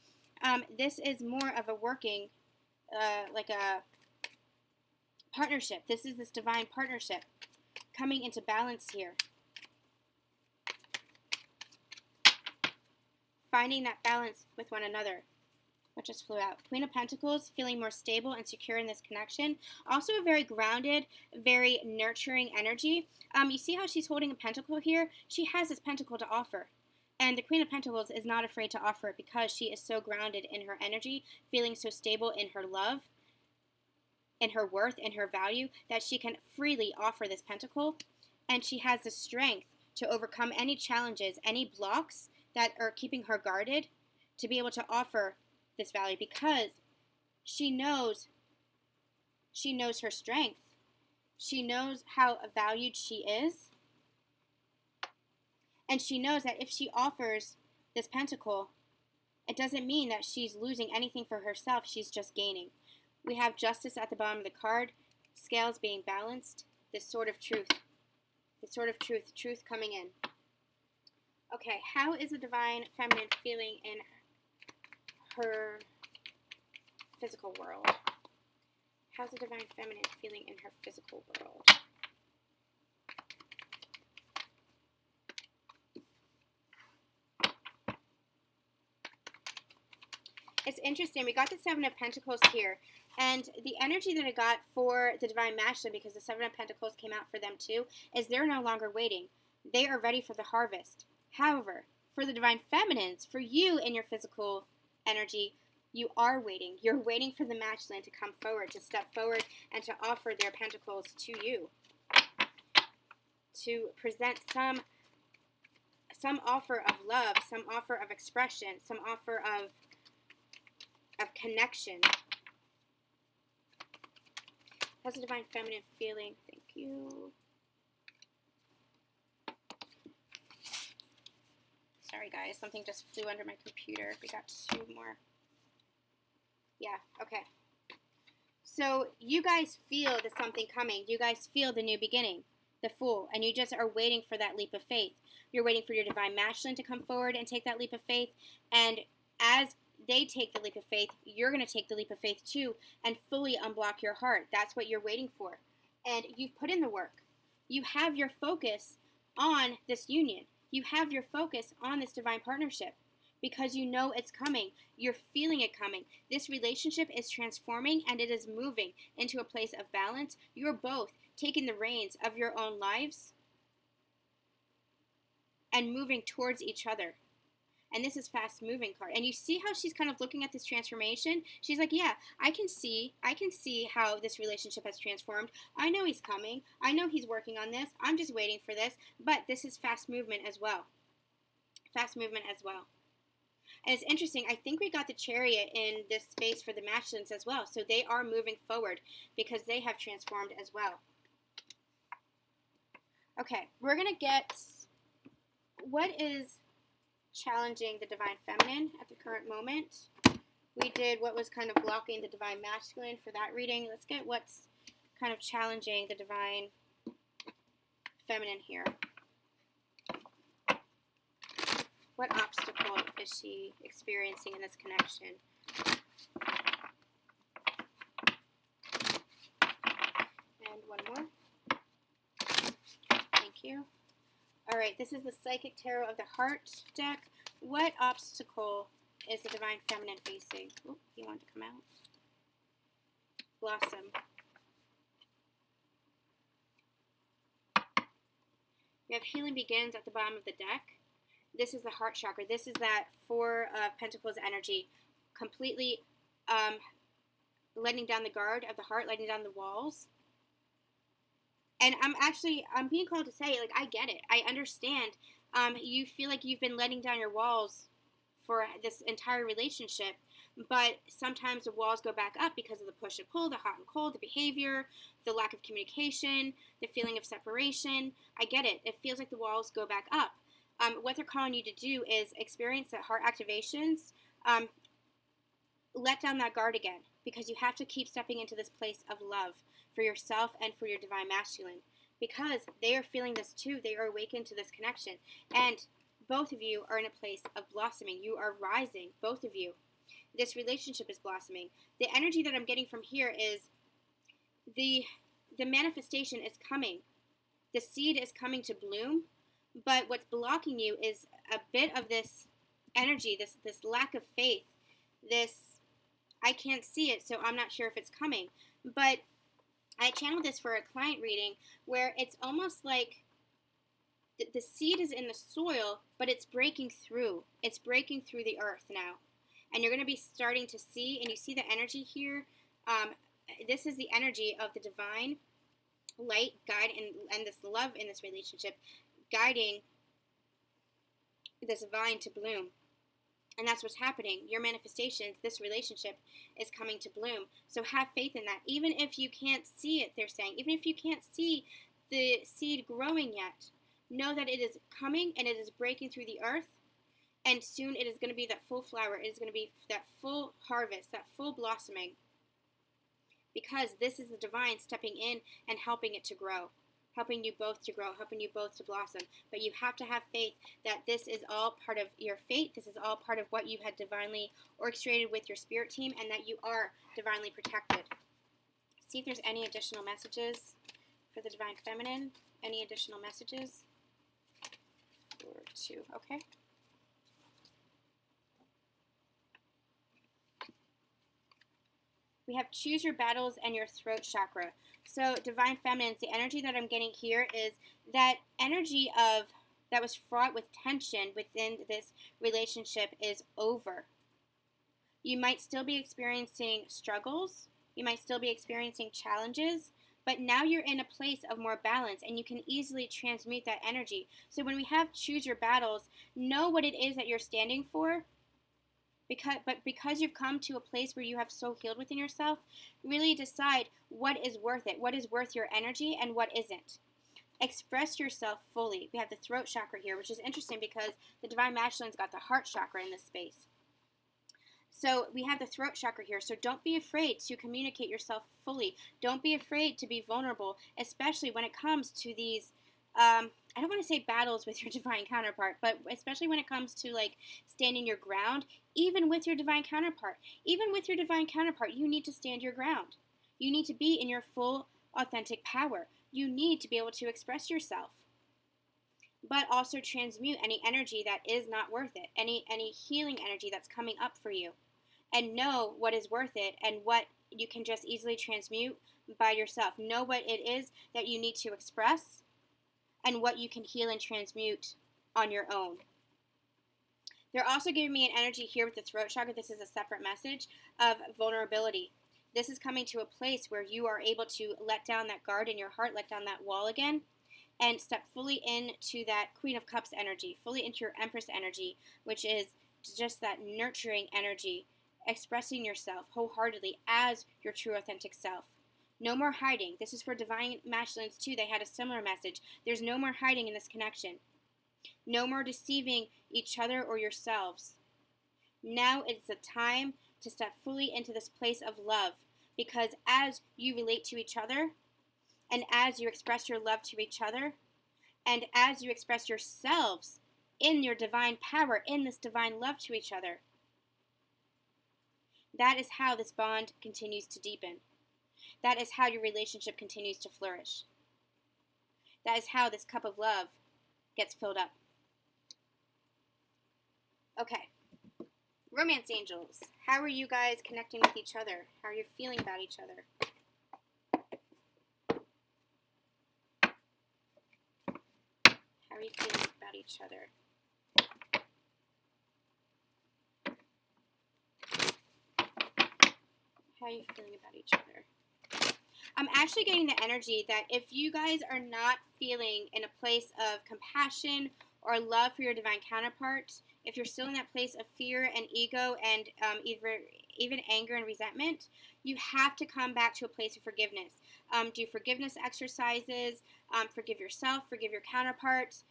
This is more of a working, like a partnership. This is this divine partnership coming into balance here. Finding that balance with one another. What just flew out? Queen of Pentacles, feeling more stable and secure in this connection. Also a very grounded, very nurturing energy. You see how she's holding a pentacle here? She has this pentacle to offer. And the Queen of Pentacles is not afraid to offer it because she is so grounded in her energy, feeling so stable in her love, in her worth, in her value, that she can freely offer this pentacle. And she has the strength to overcome any challenges, any blocks that are keeping her guarded, to be able to offer this value because she knows her strength. She knows how valued she is. And she knows that if she offers this pentacle, it doesn't mean that she's losing anything for herself. She's just gaining. We have Justice at the bottom of the card, scales being balanced, this sort of truth. This sort of truth coming in. Okay, how is the Divine Feminine feeling in her physical world? How's the Divine Feminine feeling in her physical world? It's interesting. We got the Seven of Pentacles here. And the energy that I got for the Divine Masculine, because the Seven of Pentacles came out for them too, is they're no longer waiting. They are ready for the harvest. However, for the Divine Feminines, for you in your physical energy, you are waiting. You're waiting for the masculine to come forward, to step forward, and to offer their pentacles to you. To present some offer of love, some offer of expression, some offer of connection. How's the Divine Feminine feeling? Thank you. Sorry guys, something just flew under my computer. We got two more. Yeah, okay. So you guys feel the something coming. You guys feel the new beginning, the Fool, and you just are waiting for that leap of faith. You're waiting for your Divine Masculine to come forward and take that leap of faith, and as they take the leap of faith, you're going to take the leap of faith too and fully unblock your heart. That's what you're waiting for. And you've put in the work. You have your focus on this union. You have your focus on this divine partnership because you know it's coming. You're feeling it coming. This relationship is transforming and it is moving into a place of balance. You're both taking the reins of your own lives and moving towards each other. And this is fast moving card. And you see how she's kind of looking at this transformation? She's like, yeah, I can see how this relationship has transformed. I know he's coming. I know he's working on this. I'm just waiting for this. But this is fast movement as well. Fast movement as well. And it's interesting. I think we got the Chariot in this space for the masculines as well. So they are moving forward because they have transformed as well. Okay, we're going to get what is challenging the Divine Feminine at the current moment. We did what was kind of blocking the Divine Masculine for that reading. Let's get what's kind of challenging the Divine Feminine here. What obstacle is she experiencing in this connection? And one more. Thank you. All right, this is the Psychic Tarot of the Heart deck. What obstacle is the Divine Feminine facing? Oh, he wanted to come out. Blossom. We have Healing Begins at the bottom of the deck. This is the heart chakra. This is that Four of Pentacles energy. Completely letting down the guard of the heart, letting down the walls. And I'm being called to say, like, I get it. I understand. You feel like you've been letting down your walls for this entire relationship, but sometimes the walls go back up because of the push and pull, the hot and cold, the behavior, the lack of communication, the feeling of separation. I get it. It feels like the walls go back up. What they're calling you to do is experience that heart activations, let down that guard again. because you have to keep stepping into this place of love for yourself and for your divine masculine, because they are feeling this too. They are awakened to this connection, and both of you are in a place of blossoming. You are rising, both of you. This relationship is blossoming. The energy that I'm getting from here is the manifestation is coming. The seed is coming to bloom, but what's blocking you is a bit of this energy, this lack of faith, this I can't see it, so I'm not sure if it's coming. But I channeled this for a client reading where it's almost like the seed is in the soil, but it's breaking through. It's breaking through the earth now. And you're going to be starting to see, and you see the energy here. This is the energy of the divine light guide and this love in this relationship, guiding this vine to bloom. And that's what's happening. Your manifestations, this relationship is coming to bloom. So have faith in that. Even if you can't see it, they're saying, even if you can't see the seed growing yet, know that it is coming and it is breaking through the earth. And soon it is going to be that full flower. It is going to be that full harvest, that full blossoming. Because this is the divine stepping in and helping it to grow. Helping you both to grow, helping you both to blossom. But you have to have faith that this is all part of your fate. This is all part of what you had divinely orchestrated with your spirit team, and that you are divinely protected. See if there's any additional messages for the divine feminine. Any additional messages? Or two, okay. We have choose your battles and your throat chakra. So divine feminine, the energy that I'm getting here is that energy of that was fraught with tension within this relationship is over. You might still be experiencing struggles. You might still be experiencing challenges, but now you're in a place of more balance and you can easily transmute that energy. So when we have choose your battles, know what it is that you're standing for. Because you've come to a place where you have so healed within yourself, really decide what is worth it, what is worth your energy, and what isn't. Express yourself fully. We have the throat chakra here, which is interesting because the divine masculine's got the heart chakra in this space. So we have the throat chakra here. So don't be afraid to communicate yourself fully. Don't be afraid to be vulnerable, especially when it comes to these I don't want to say battles with your divine counterpart, but especially when it comes to like standing your ground, even with your divine counterpart. Even with your divine counterpart, you need to stand your ground. You need to be in your full authentic power. You need to be able to express yourself, but also transmute any energy that is not worth it, any healing energy that's coming up for you, and know what is worth it and what you can just easily transmute by yourself. Know what it is that you need to express and what you can heal and transmute on your own. They're also giving me an energy here with the throat chakra. This is a separate message of vulnerability. This is coming to a place where you are able to let down that guard in your heart, let down that wall again, and step fully into that Queen of Cups energy, fully into your Empress energy, which is just that nurturing energy, expressing yourself wholeheartedly as your true authentic self. No more hiding. This is for divine masculines too. They had a similar message. There's no more hiding in this connection. No more deceiving each other or yourselves. Now it's the time to step fully into this place of love, because as you relate to each other, and as you express your love to each other, and as you express yourselves in your divine power, in this divine love to each other, that is how this bond continues to deepen. That is how your relationship continues to flourish. That is how this cup of love gets filled up. Okay. Romance angels, how are you guys connecting with each other? How are you feeling about each other? How are you feeling about each other? How are you feeling about each other? I'm actually getting the energy that if you guys are not feeling in a place of compassion or love for your divine counterpart, if you're still in that place of fear and ego and even anger and resentment, you have to come back to a place of forgiveness. Do forgiveness exercises, forgive yourself, forgive your counterparts.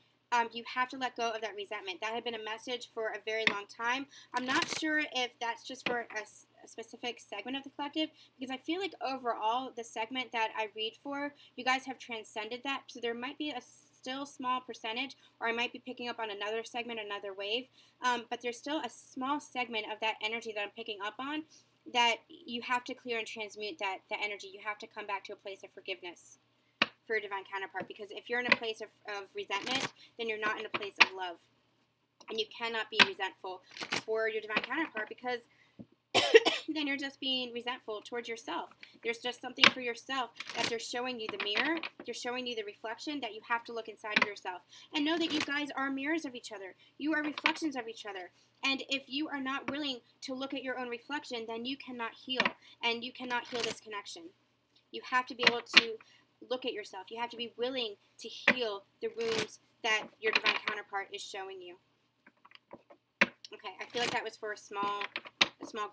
You have to let go of that resentment. That had been a message for a very long time. I'm not sure if that's just for specific segment of the collective, because I feel like overall the segment that I read for, you guys have transcended that. So there might be a still small percentage, or I might be picking up on another segment, another wave, but there's still a small segment of that energy that I'm picking up on that you have to clear and transmute that energy. You have to come back to a place of forgiveness for your divine counterpart, because if you're in a place of resentment, then you're not in a place of love. And you cannot be resentful for your divine counterpart, because then you're just being resentful towards yourself. There's just something for yourself that they're showing you the mirror, they're showing you the reflection that you have to look inside of yourself. And know that you guys are mirrors of each other. You are reflections of each other. And if you are not willing to look at your own reflection, then you cannot heal. And you cannot heal this connection. You have to be able to look at yourself. You have to be willing to heal the wounds that your divine counterpart is showing you. Okay, I feel like that was for a small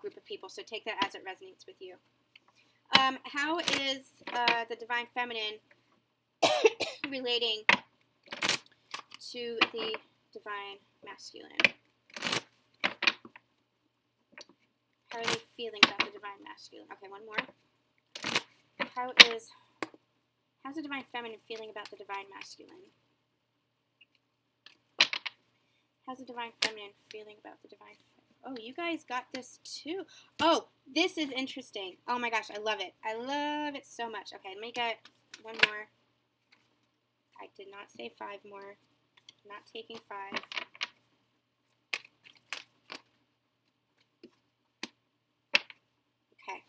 group of people, so take that as it resonates with you. How is the divine feminine relating to the divine masculine? How are they feeling about the divine masculine? Okay, one more. How's the divine feminine feeling about the divine masculine? How's the divine feminine feeling about the divine? Oh, you guys got this too. Oh, this is interesting. Oh my gosh, I love it. I love it so much. Okay, let me get one more. I did not say 5 more. I'm not taking 5. Okay.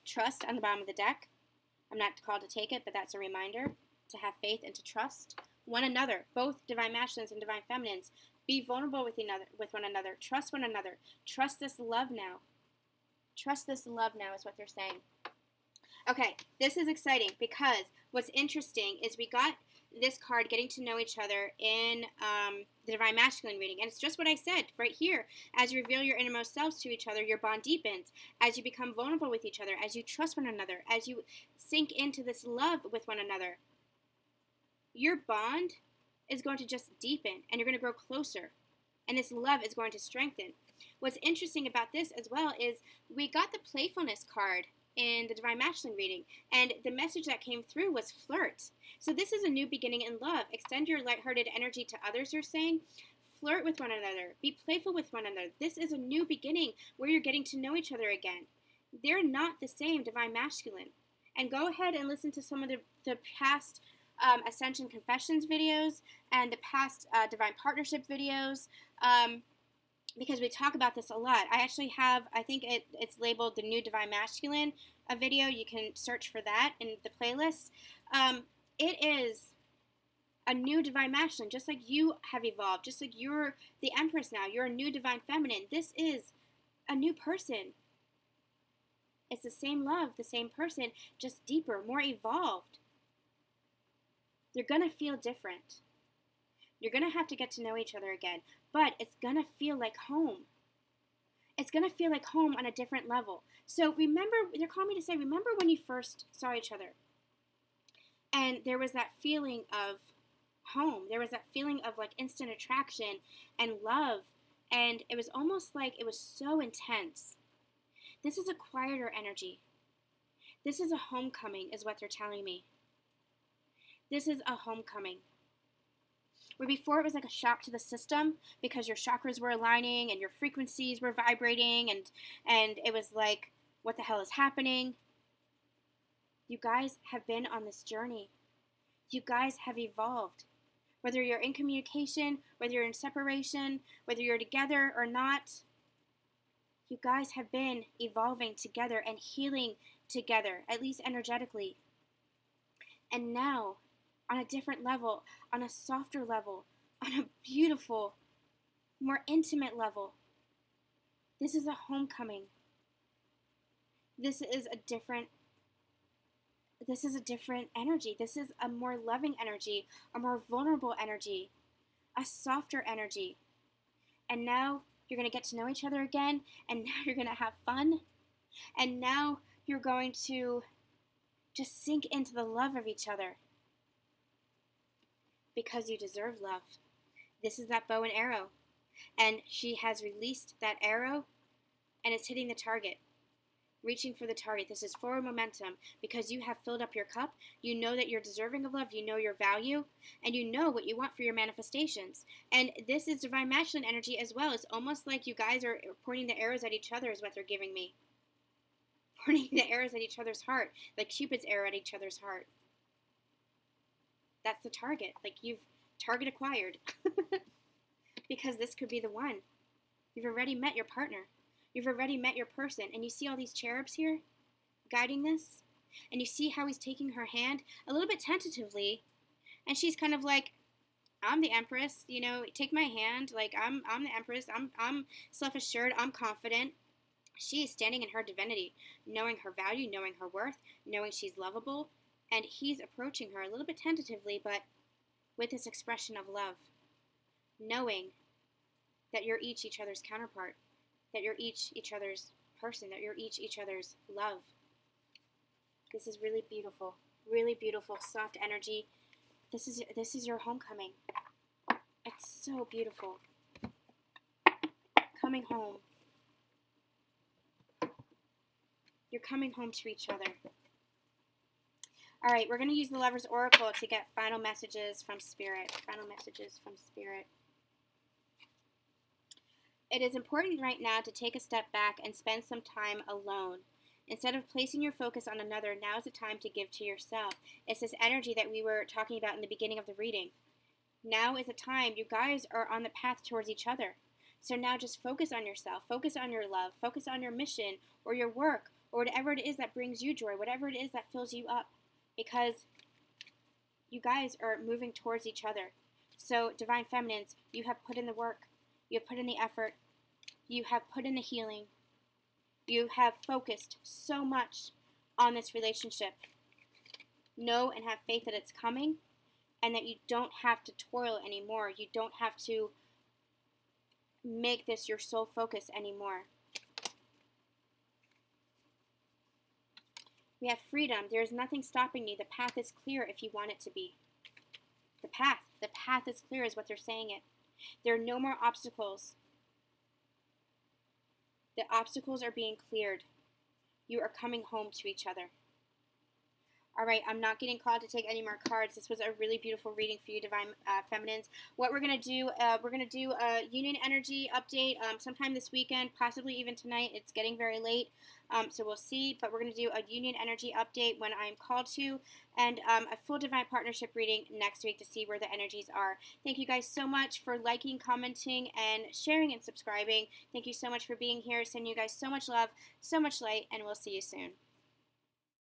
Trust on the bottom of the deck. I'm not called to take it, but that's a reminder to have faith and to trust one another, both divine masculines and divine feminines. Be vulnerable with one another. Trust one another. Trust this love now. Trust this love now is what they're saying. Okay, this is exciting because what's interesting is we got this card, getting to know each other, in the divine masculine reading. And it's just what I said right here. As you reveal your innermost selves to each other, your bond deepens. As you become vulnerable with each other, as you trust one another, as you sink into this love with one another, your bond is going to just deepen, and you're going to grow closer, and this love is going to strengthen. What's interesting about this as well is we got the playfulness card in the divine masculine reading, and the message that came through was flirt. So this is a new beginning in love. Extend your lighthearted energy to others, you're saying. Flirt with one another. Be playful with one another. This is a new beginning where you're getting to know each other again. They're not the same, divine masculine. And go ahead and listen to some of the past Ascension Confessions videos and the past Divine Partnership videos, because we talk about this a lot. I actually have, I think it's labeled the New Divine Masculine, a video. You can search for that in the playlist. It is a new Divine Masculine, just like you have evolved, just like you're the Empress now. You're a new Divine Feminine. This is a new person. It's the same love, the same person, just deeper, more evolved. You're going to feel different. You're going to have to get to know each other again, but it's going to feel like home. It's going to feel like home on a different level. So remember, they're calling me to say, remember when you first saw each other, and there was that feeling of home. There was that feeling of like instant attraction and love, and it was almost like it was so intense. This is a quieter energy. This is a homecoming, is what they're telling me. This is a homecoming. Where before it was like a shock to the system because your chakras were aligning and your frequencies were vibrating, and it was like, what the hell is happening? You guys have been on this journey. You guys have evolved. Whether you're in communication, whether you're in separation, whether you're together or not, you guys have been evolving together and healing together, at least energetically. And now, on a different level, on a softer level, on a beautiful, more intimate level, this is a homecoming. This is a different energy. This is a more loving energy, a more vulnerable energy, a softer energy. And now you're going to get to know each other again, and now you're going to have fun, and now you're going to just sink into the love of each other. Because you deserve love. This is that bow and arrow. And she has released that arrow, and it's hitting the target. Reaching for the target. This is forward momentum because you have filled up your cup. You know that you're deserving of love. You know your value, and you know what you want for your manifestations. And this is divine masculine energy as well. It's almost like you guys are pointing the arrows at each other is what they're giving me. Pointing the arrows at each other's heart, like Cupid's arrow at each other's heart. That's the target. Like you've target acquired. Because this could be the one. You've already met your partner. You've already met your person. And you see all these cherubs here guiding this? And you see how he's taking her hand a little bit tentatively. And she's kind of like, I'm the Empress, you know, take my hand. Like, I'm the Empress. I'm self-assured. I'm confident. She is standing in her divinity, knowing her value, knowing her worth, knowing she's lovable. And he's approaching her a little bit tentatively, but with this expression of love. Knowing that you're each other's counterpart, that you're each other's person, that you're each other's love. This is really beautiful, soft energy. This is your homecoming. It's so beautiful. Coming home. You're coming home to each other. All right, we're going to use the Lover's Oracle to get final messages from Spirit. Final messages from Spirit. It is important right now to take a step back and spend some time alone. Instead of placing your focus on another, now is the time to give to yourself. It's this energy that we were talking about in the beginning of the reading. Now is the time. You guys are on the path towards each other. So now just focus on yourself. Focus on your love. Focus on your mission or your work or whatever it is that brings you joy, whatever it is that fills you up. Because you guys are moving towards each other. So, Divine Feminines, you have put in the work. You have put in the effort. You have put in the healing. You have focused so much on this relationship. Know and have faith that it's coming and that you don't have to toil anymore. You don't have to make this your sole focus anymore. We have freedom. There is nothing stopping you. The path is clear if you want it to be. The path is clear is what they're saying it. There are no more obstacles. The obstacles are being cleared. You are coming home to each other. All right, I'm not getting called to take any more cards. This was a really beautiful reading for you, Divine Feminines. What we're going to do, a Union Energy update sometime this weekend, possibly even tonight. It's getting very late, so we'll see. But we're going to do a Union Energy update when I'm called to, and a full Divine Partnership reading next week to see where the energies are. Thank you guys so much for liking, commenting, and sharing and subscribing. Thank you so much for being here. Sending you guys so much love, so much light, and we'll see you soon.